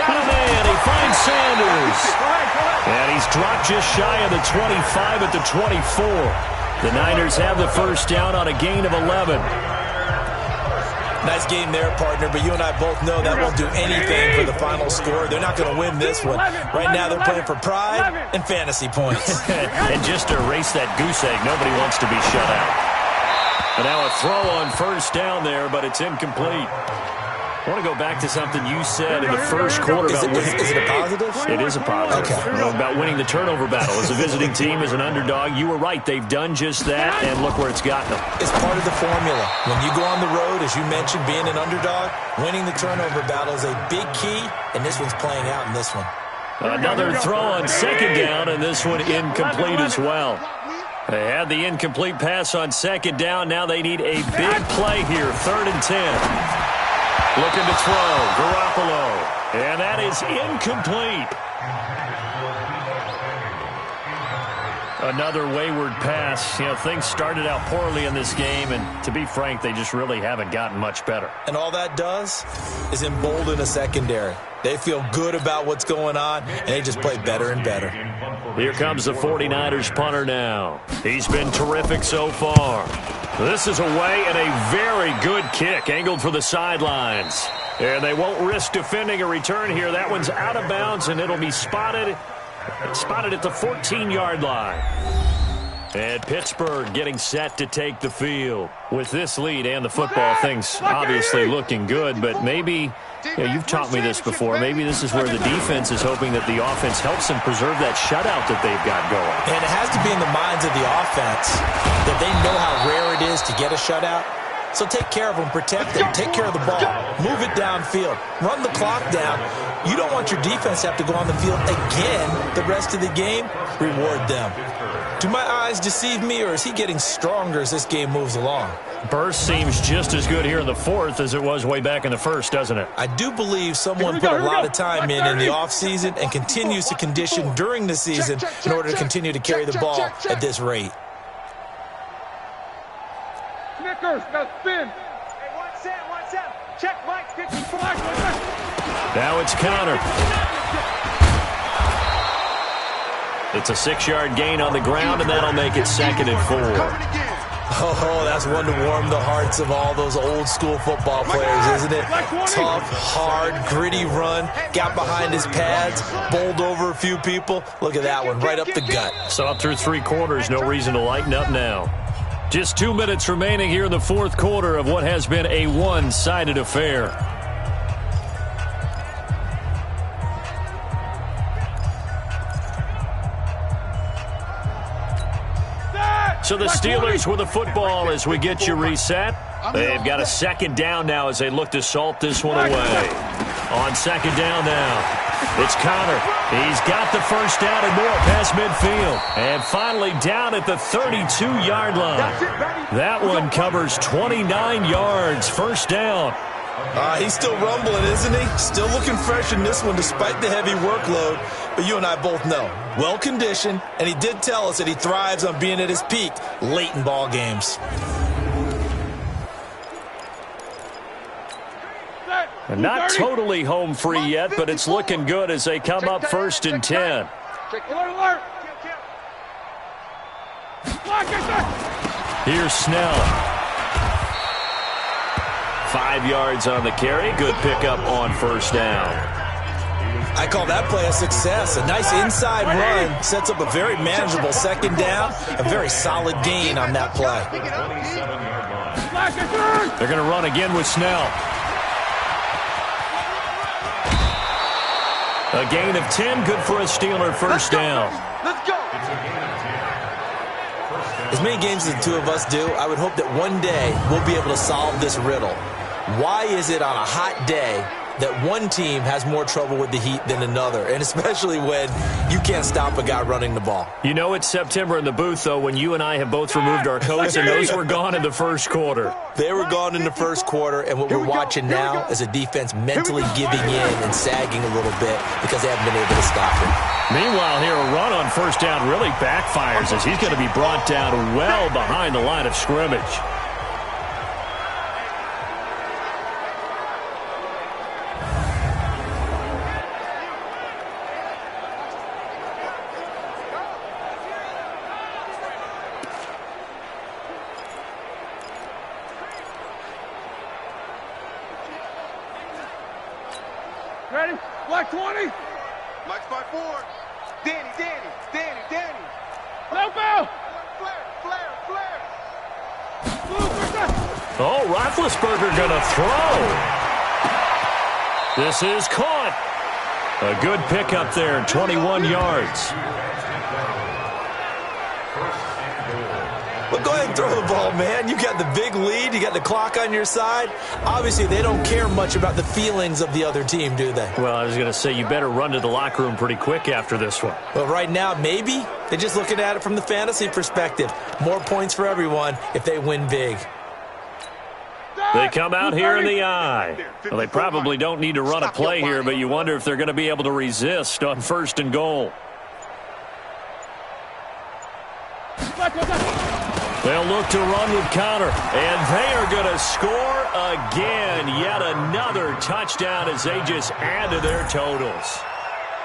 Got a man. He finds Sanders. And he's dropped just shy of the 25 at the 24. The Niners have the first down on a gain of 11. Nice game there, partner, but you and I both know that won't do anything for the final score. They're not going to win this one. Right now they're playing for pride and fantasy points. And just to erase that goose egg, nobody wants to be shut out. And now a throw on first down there, but it's incomplete. I want to go back to something you said in the first quarter. Is it a positive? It is a positive. Okay. About winning the turnover battle. As a visiting team, as an underdog, you were right. They've done just that, and look where it's gotten them. It's part of the formula. When you go on the road, as you mentioned, being an underdog, winning the turnover battle is a big key, and this one's playing out in this one. Another throw on second down, and this one incomplete as well. They had the incomplete pass on second down. Now they need a big play here, 3rd and 10. Looking to throw, Garoppolo, and that is incomplete. Another wayward pass. You know, things started out poorly in this game, and to be frank, they just really haven't gotten much better. And all that does is embolden a secondary. They feel good about what's going on, and they just play better and better. Here comes the 49ers punter now. He's been terrific so far. This is away and a very good kick angled for the sidelines. And they won't risk defending a return here. That one's out of bounds, and it'll be spotted at the 14-yard line. And Pittsburgh getting set to take the field. With this lead and the football, things obviously looking good, but maybe, you've taught me this before, maybe this is where the defense is hoping that the offense helps them preserve that shutout that they've got going. And it has to be in the minds of the offense that they know how rare it is to get a shutout. So take care of them, protect them, take care of the ball, move it downfield, run the clock down. You don't want your defense to have to go on the field again the rest of the game. Reward them. Do my eyes deceive me, or is he getting stronger as this game moves along? Burst seems just as good here in the fourth as it was way back in the first, doesn't it? I do believe someone put a lot of time in the offseason and continues to condition during the season in order to continue to carry the ball at this rate. Snickers, now spin. Hey, 1-7. Check Mike, 54. Now it's Conner. It's a 6-yard gain on the ground, and that'll make it 2nd and 4. Oh, that's one to warm the hearts of all those old-school football players, isn't it? Tough, hard, gritty run, got behind his pads, bowled over a few people. Look at that one, right up the gut. So up through 3 quarters, no reason to lighten up now. Just 2 minutes remaining here in the fourth quarter of what has been a one-sided affair. So the Steelers with the football as we get you reset. They've got a second down now as they look to salt this one away. On second down now, it's Connor. He's got the first down and more past midfield. And finally down at the 32-yard line. That one covers 29 yards. First down. He's still rumbling, isn't he? Still looking fresh in this one despite the heavy workload. But you and I both know, well-conditioned, and he did tell us that he thrives on being at his peak late in ball games. And not totally home free yet, but it's looking good as they come up first and 10. Here's Snell. 5 yards on the carry. Good pickup on first down. I call that play a success. A nice inside run sets up a very manageable second down. A very solid gain on that play. They're going to run again with Snell. A gain of 10, good for a Steeler first down. Let's go. As many games as the two of us do, I would hope that one day we'll be able to solve this riddle. Why is it on a hot day that one team has more trouble with the heat than another, and especially when you can't stop a guy running the ball? You know it's September in the booth, though, when you and I have both removed our coats, and those were gone in the first quarter. They were gone in the first quarter, and what we're watching now is a defense mentally giving in and sagging a little bit because they haven't been able to stop it. Meanwhile, here, a run on first down really backfires as he's going to be brought down well behind the line of scrimmage. Ready? Black 20. Mike's by 4. Danny. No bell. Flare. Oh, Roethlisberger going to throw. This is caught. A good pickup there, 21 yards. Well, go ahead and throw the ball, man. You got the big lead. You got the clock on your side. Obviously, they don't care much about the feelings of the other team, do they? Well, I was going to say, you better run to the locker room pretty quick after this one. Well, right now, maybe. They're just looking at it from the fantasy perspective. More points for everyone if they win big. They come out here in the eye. Well, they probably don't need to run a play here, but you wonder if they're going to be able to resist on first and goal. They'll look to run with Connor, and they are going to score again. Yet another touchdown as they just add to their totals.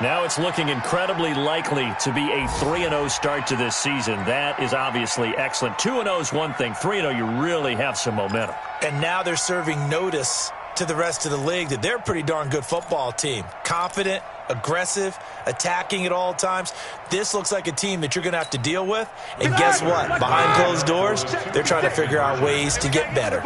Now it's looking incredibly likely to be a 3-0 start to this season. That is obviously excellent. 2-0 is one thing. 3-0, you really have some momentum. And now they're serving notice to the rest of the league that they're a pretty darn good football team. Confident, aggressive, attacking at all times. This looks like a team that you're going to have to deal with. And guess what? Behind closed doors, they're trying to figure out ways to get better.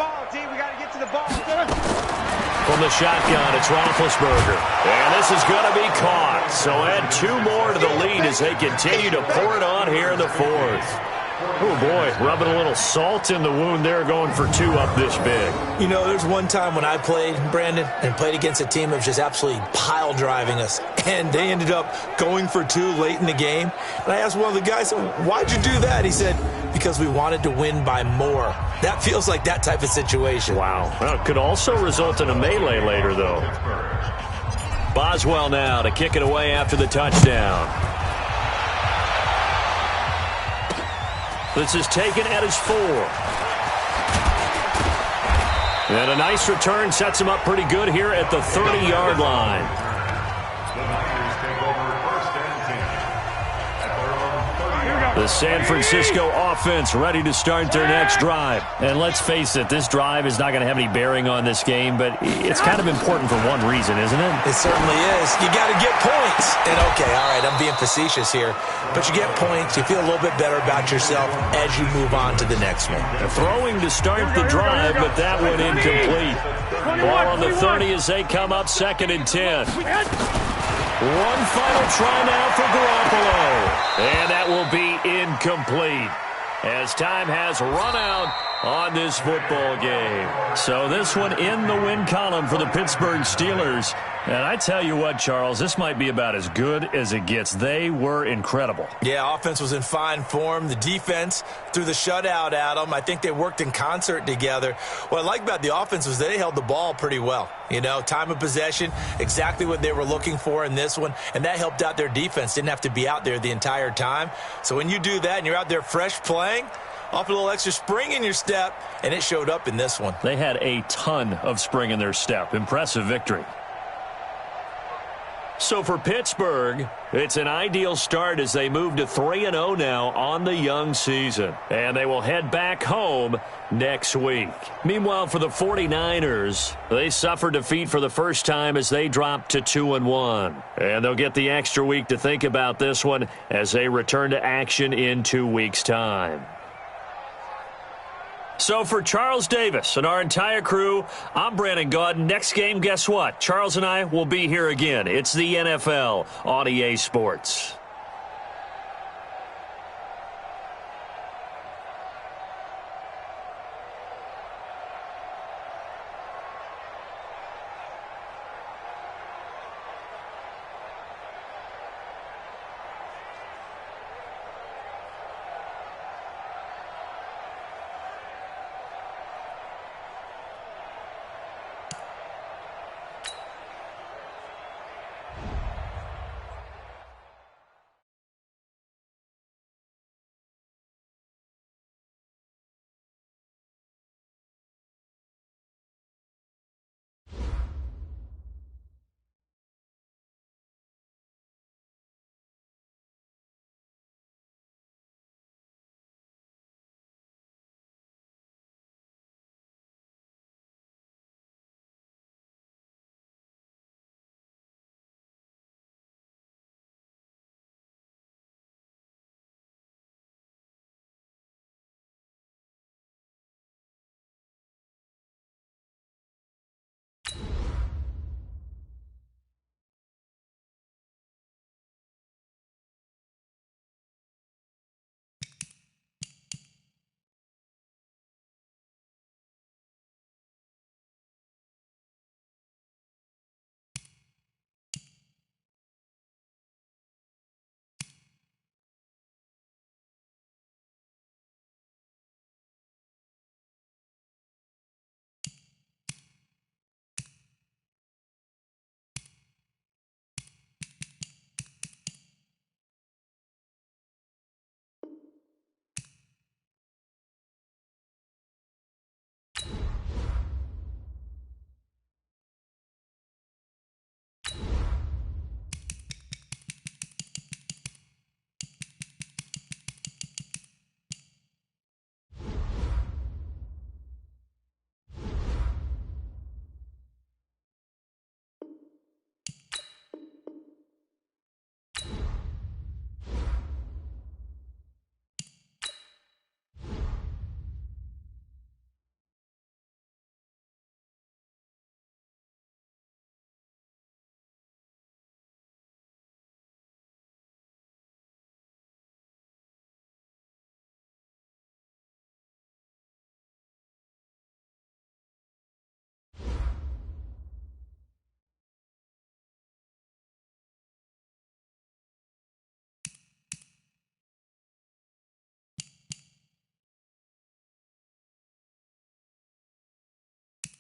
From the shotgun, it's Roethlisberger. And this is going to be caught. So add 2 more to the lead as they continue to pour it on here in the fourth. Oh, boy, rubbing a little salt in the wound there, going for 2 up this big. You know, there's one time when I played, Brandon, and played against a team that was just absolutely pile driving us. And they ended up going for 2 late in the game. And I asked one of the guys, why'd you do that? He said, because we wanted to win by more. That feels like that type of situation. Wow. Well, it could also result in a melee later, though. Boswell now to kick it away after the touchdown. This is taken at his 4. And a nice return sets him up pretty good here at the 30-yard line. The San Francisco offense ready to start their next drive. And let's face it, this drive is not going to have any bearing on this game, but it's kind of important for one reason, isn't it? It certainly is. You got to get points. And okay, all right, I'm being facetious here, but you get points, you feel a little bit better about yourself as you move on to the next one. Throwing to start the drive, but that one incomplete. Ball on the 30 as they come up 2nd and 10. One final try now for Garoppolo. And that will be incomplete. as time has run out on this football game. So this one in the win column for the Pittsburgh Steelers. And I tell you what, Charles, this might be about as good as it gets. They were incredible. Yeah, offense was in fine form. The defense threw the shutout at them. I think they worked in concert together. What I like about the offense was they held the ball pretty well. You know, time of possession, exactly what they were looking for in this one. And that helped out their defense. Didn't have to be out there the entire time. So when you do that and you're out there fresh playing, off a little extra spring in your step, and it showed up in this one. They had a ton of spring in their step. Impressive victory. So for Pittsburgh, it's an ideal start as they move to 3-0 now on the young season. And they will head back home next week. Meanwhile, for the 49ers, they suffered defeat for the first time as they dropped to 2-1. And they'll get the extra week to think about this one as they return to action in 2 weeks' time. So for Charles Davis and our entire crew, I'm Brandon Gaudin. Next game, guess what? Charles and I will be here again. It's the NFL on EA Sports.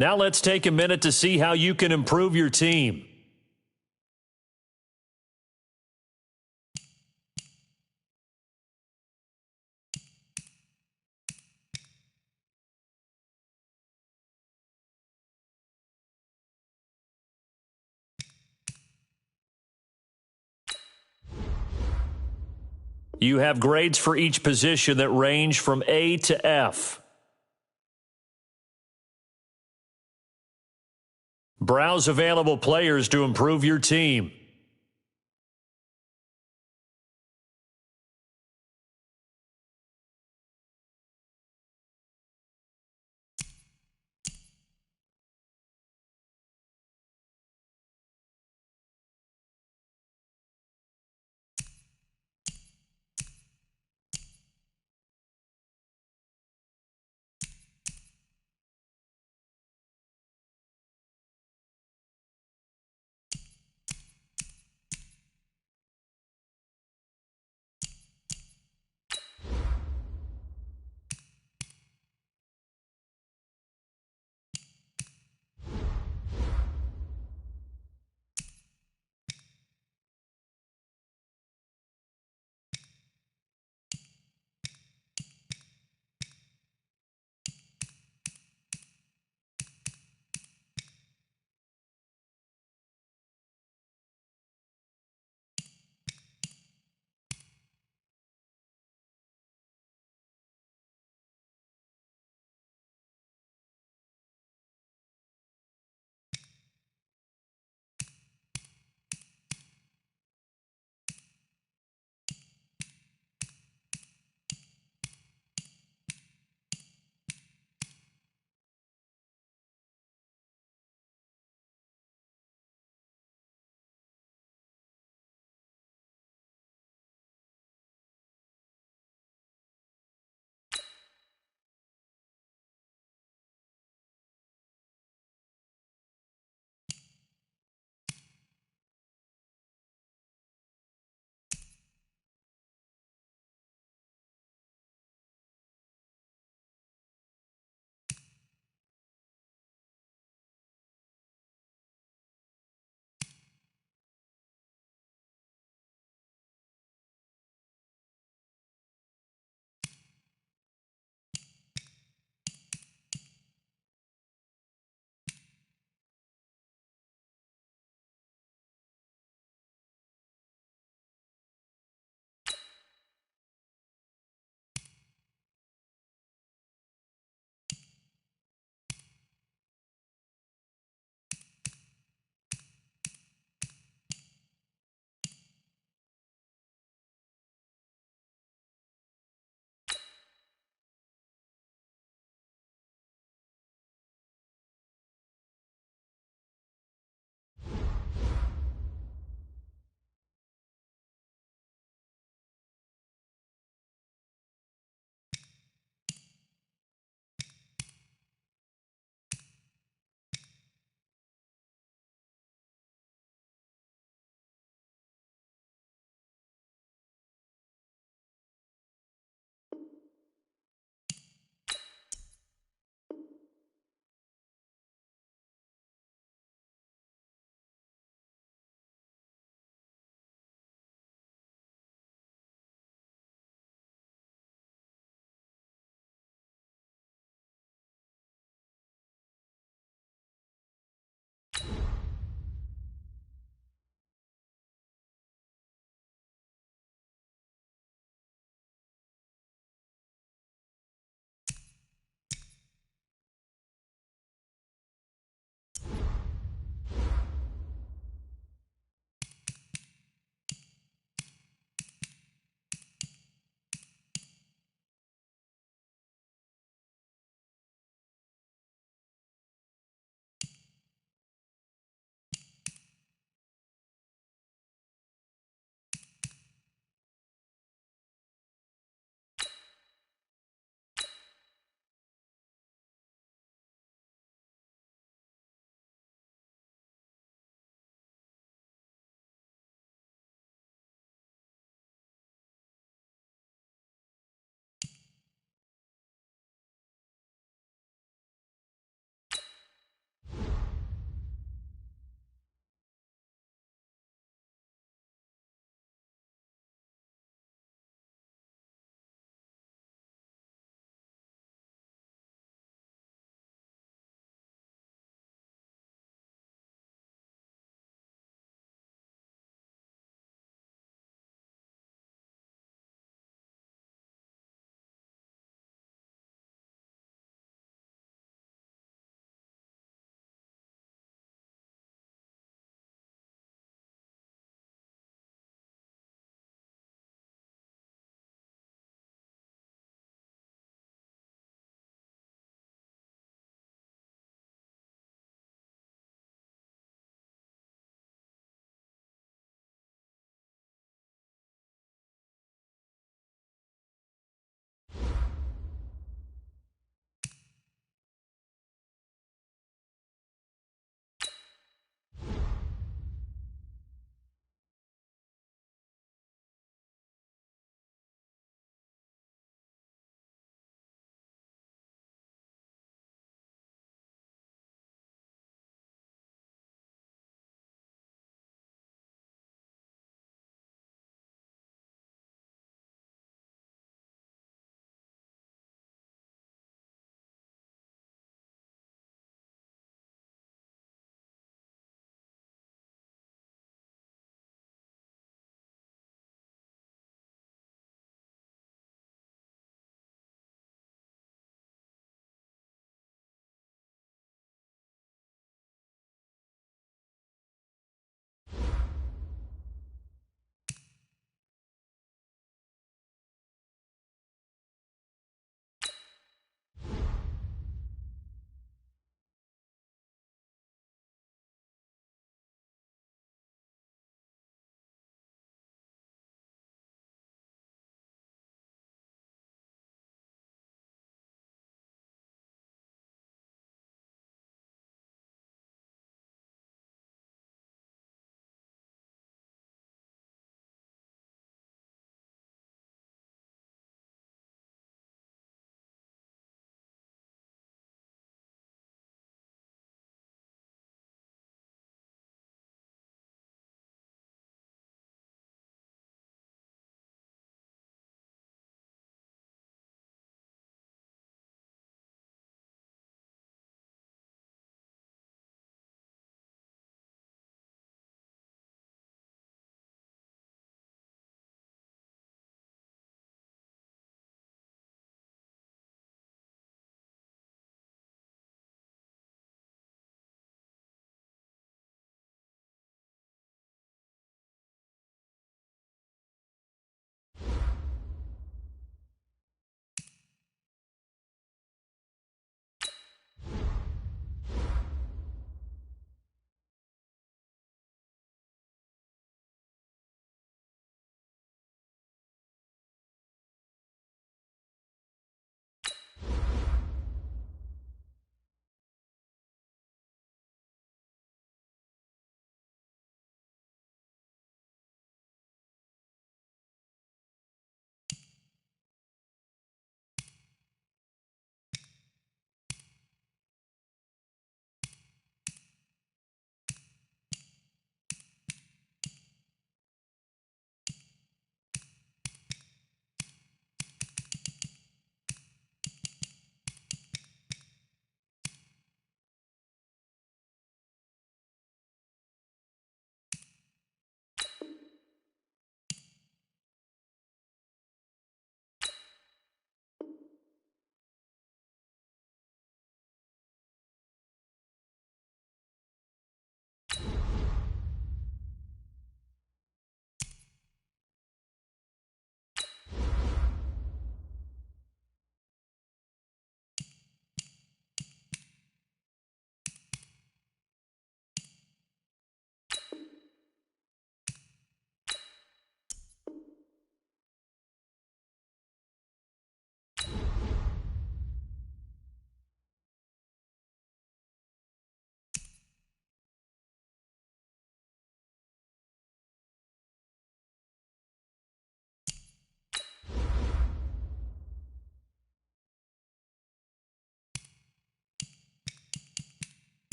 Now let's take a minute to see how you can improve your team. You have grades for each position that range from A to F. Browse available players to improve your team.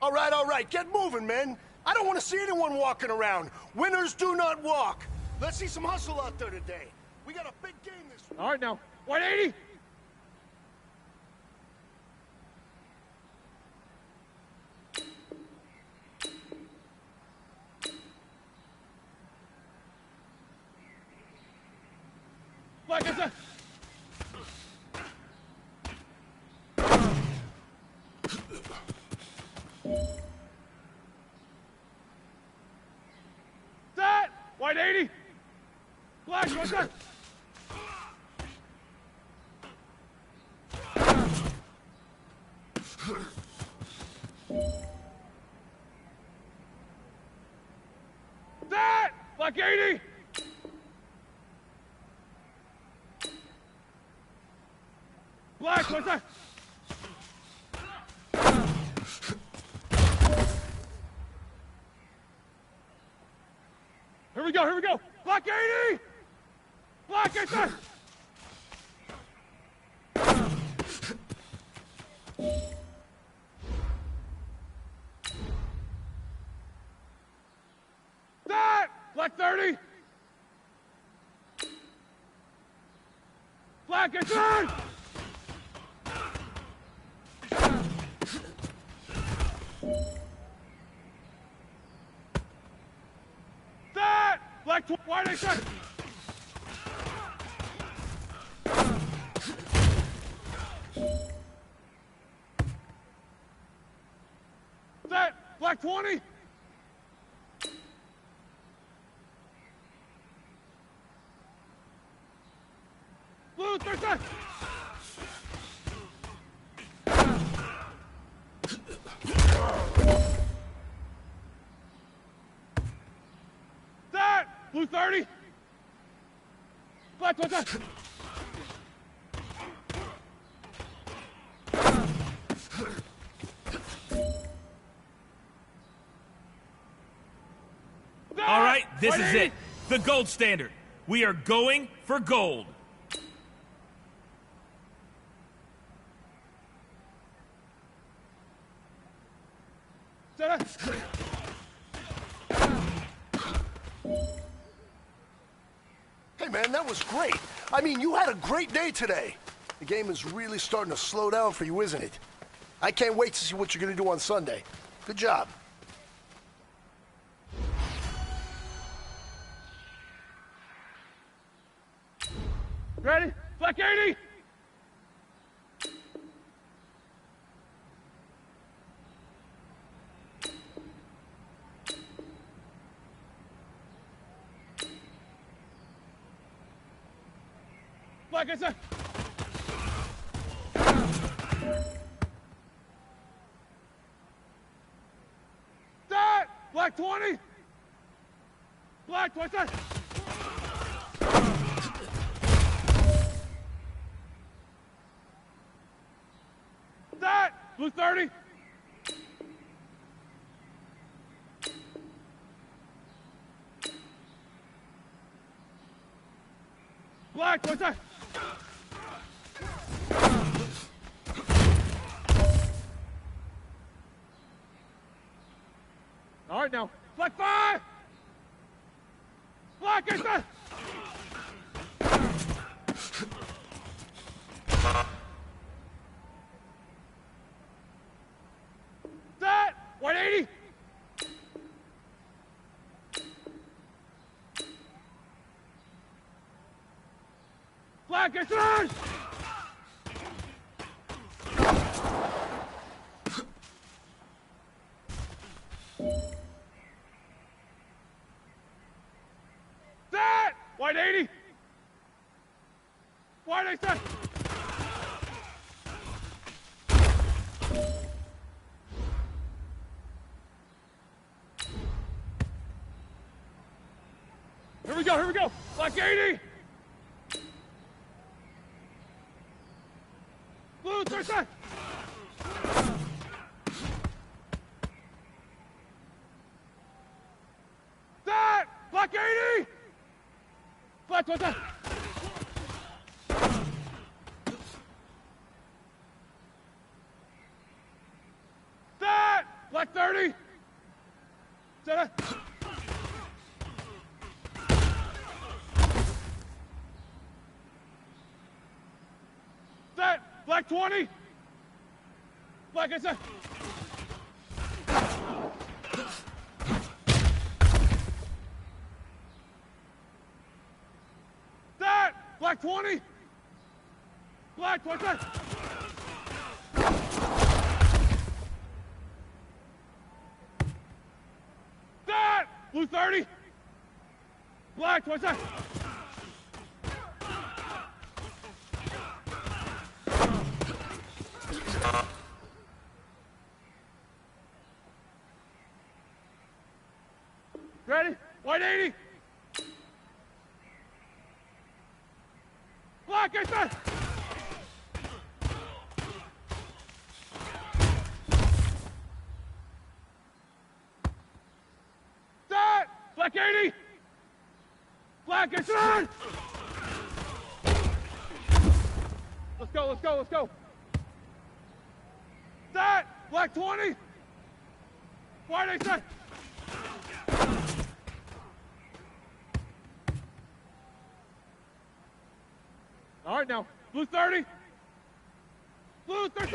All right, get moving, man. I don't want to see anyone walking around. Winners do not walk. Let's see some hustle out there today. We got a big game this week. All right, now. 180. Like I said. Set. White 80. Black, what's that? Set. Black 80. Black, what's that? Here we go. Black 80! Black, I said! That! Black 30! Black, I said! Black, white, I said! That, black 20! Blue, 30! Blue 30. Black, what's that? All right, this is it. The gold standard. We are going for gold. Hey, man, that was great. I mean, you had a great day today. The game is really starting to slow down for you, isn't it? I can't wait to see what you're going to do on Sunday. Good job. Ready? Black 80! Black, I said! That! Black 20! Black, what's that? That! Blue 30! Black, what's that? All right, now. Black 5! Black, I said! Set! White 80! Black, I said! Set! White 80! White, I said! Here we go! Black 80! Blue, 30! That! Black 80! Black, what's that? That! Black 30! Black 20. Black inside. That. Black 20. Black 20. That. Blue 30. Black 20. Ready? White 80. Black inside. Set. Black 80. Black inside. Let's go, let's go, let's go. Set. Black 20. White inside. All right, now, blue 30. Blue 30.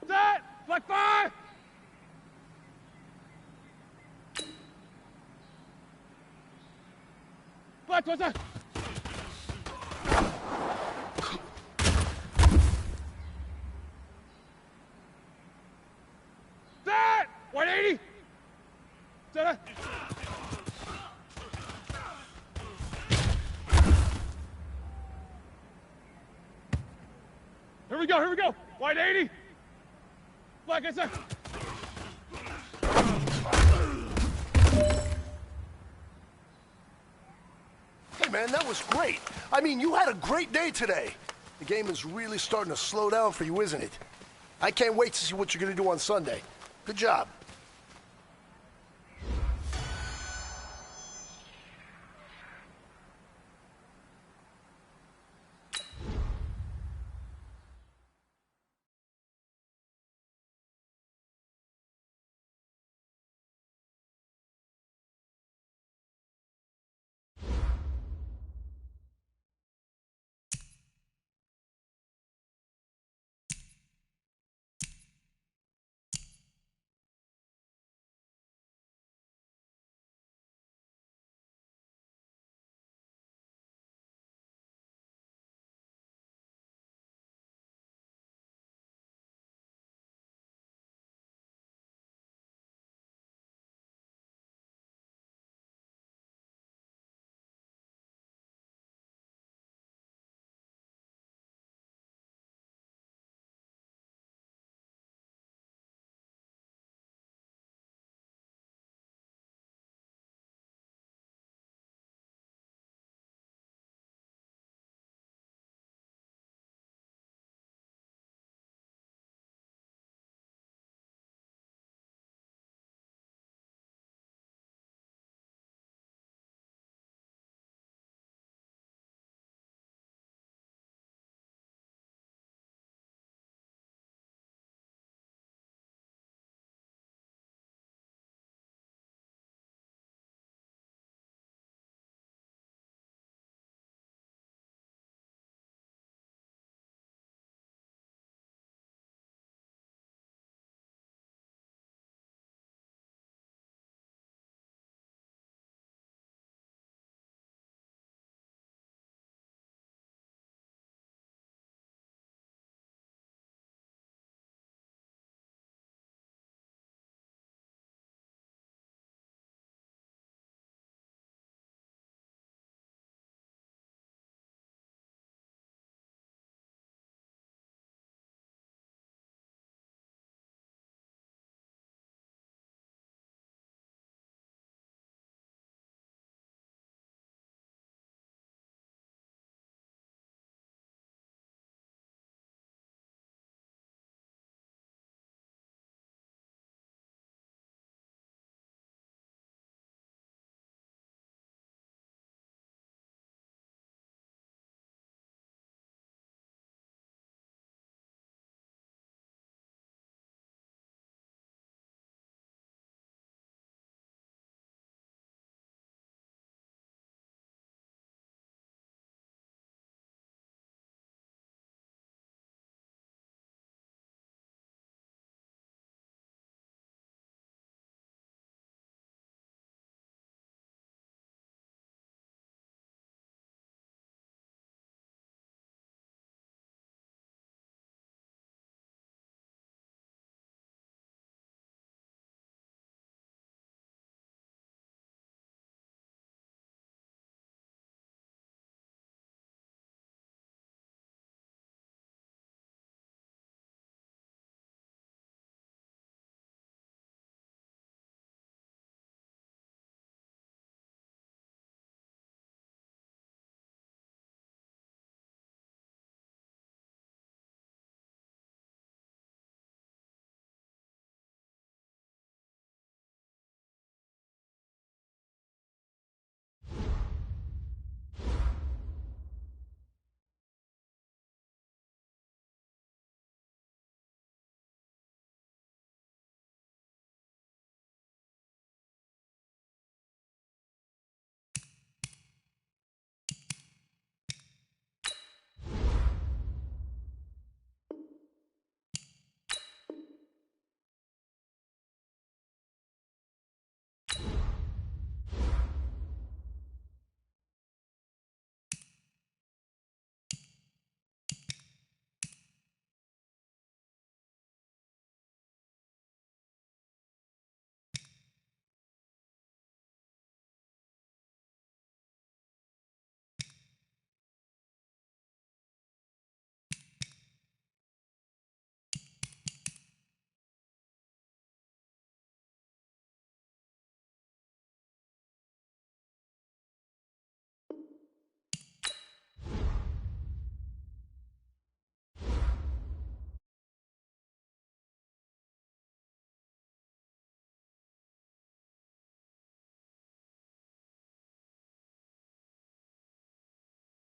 Set. Black 5. Black 20. Set. White 80. Set. Here we go, here we go. White 80. Black inside. Hey, man, that was great. I mean, you had a great day today. The game is really starting to slow down for you, isn't it? I can't wait to see what you're going to do on Sunday. Good job.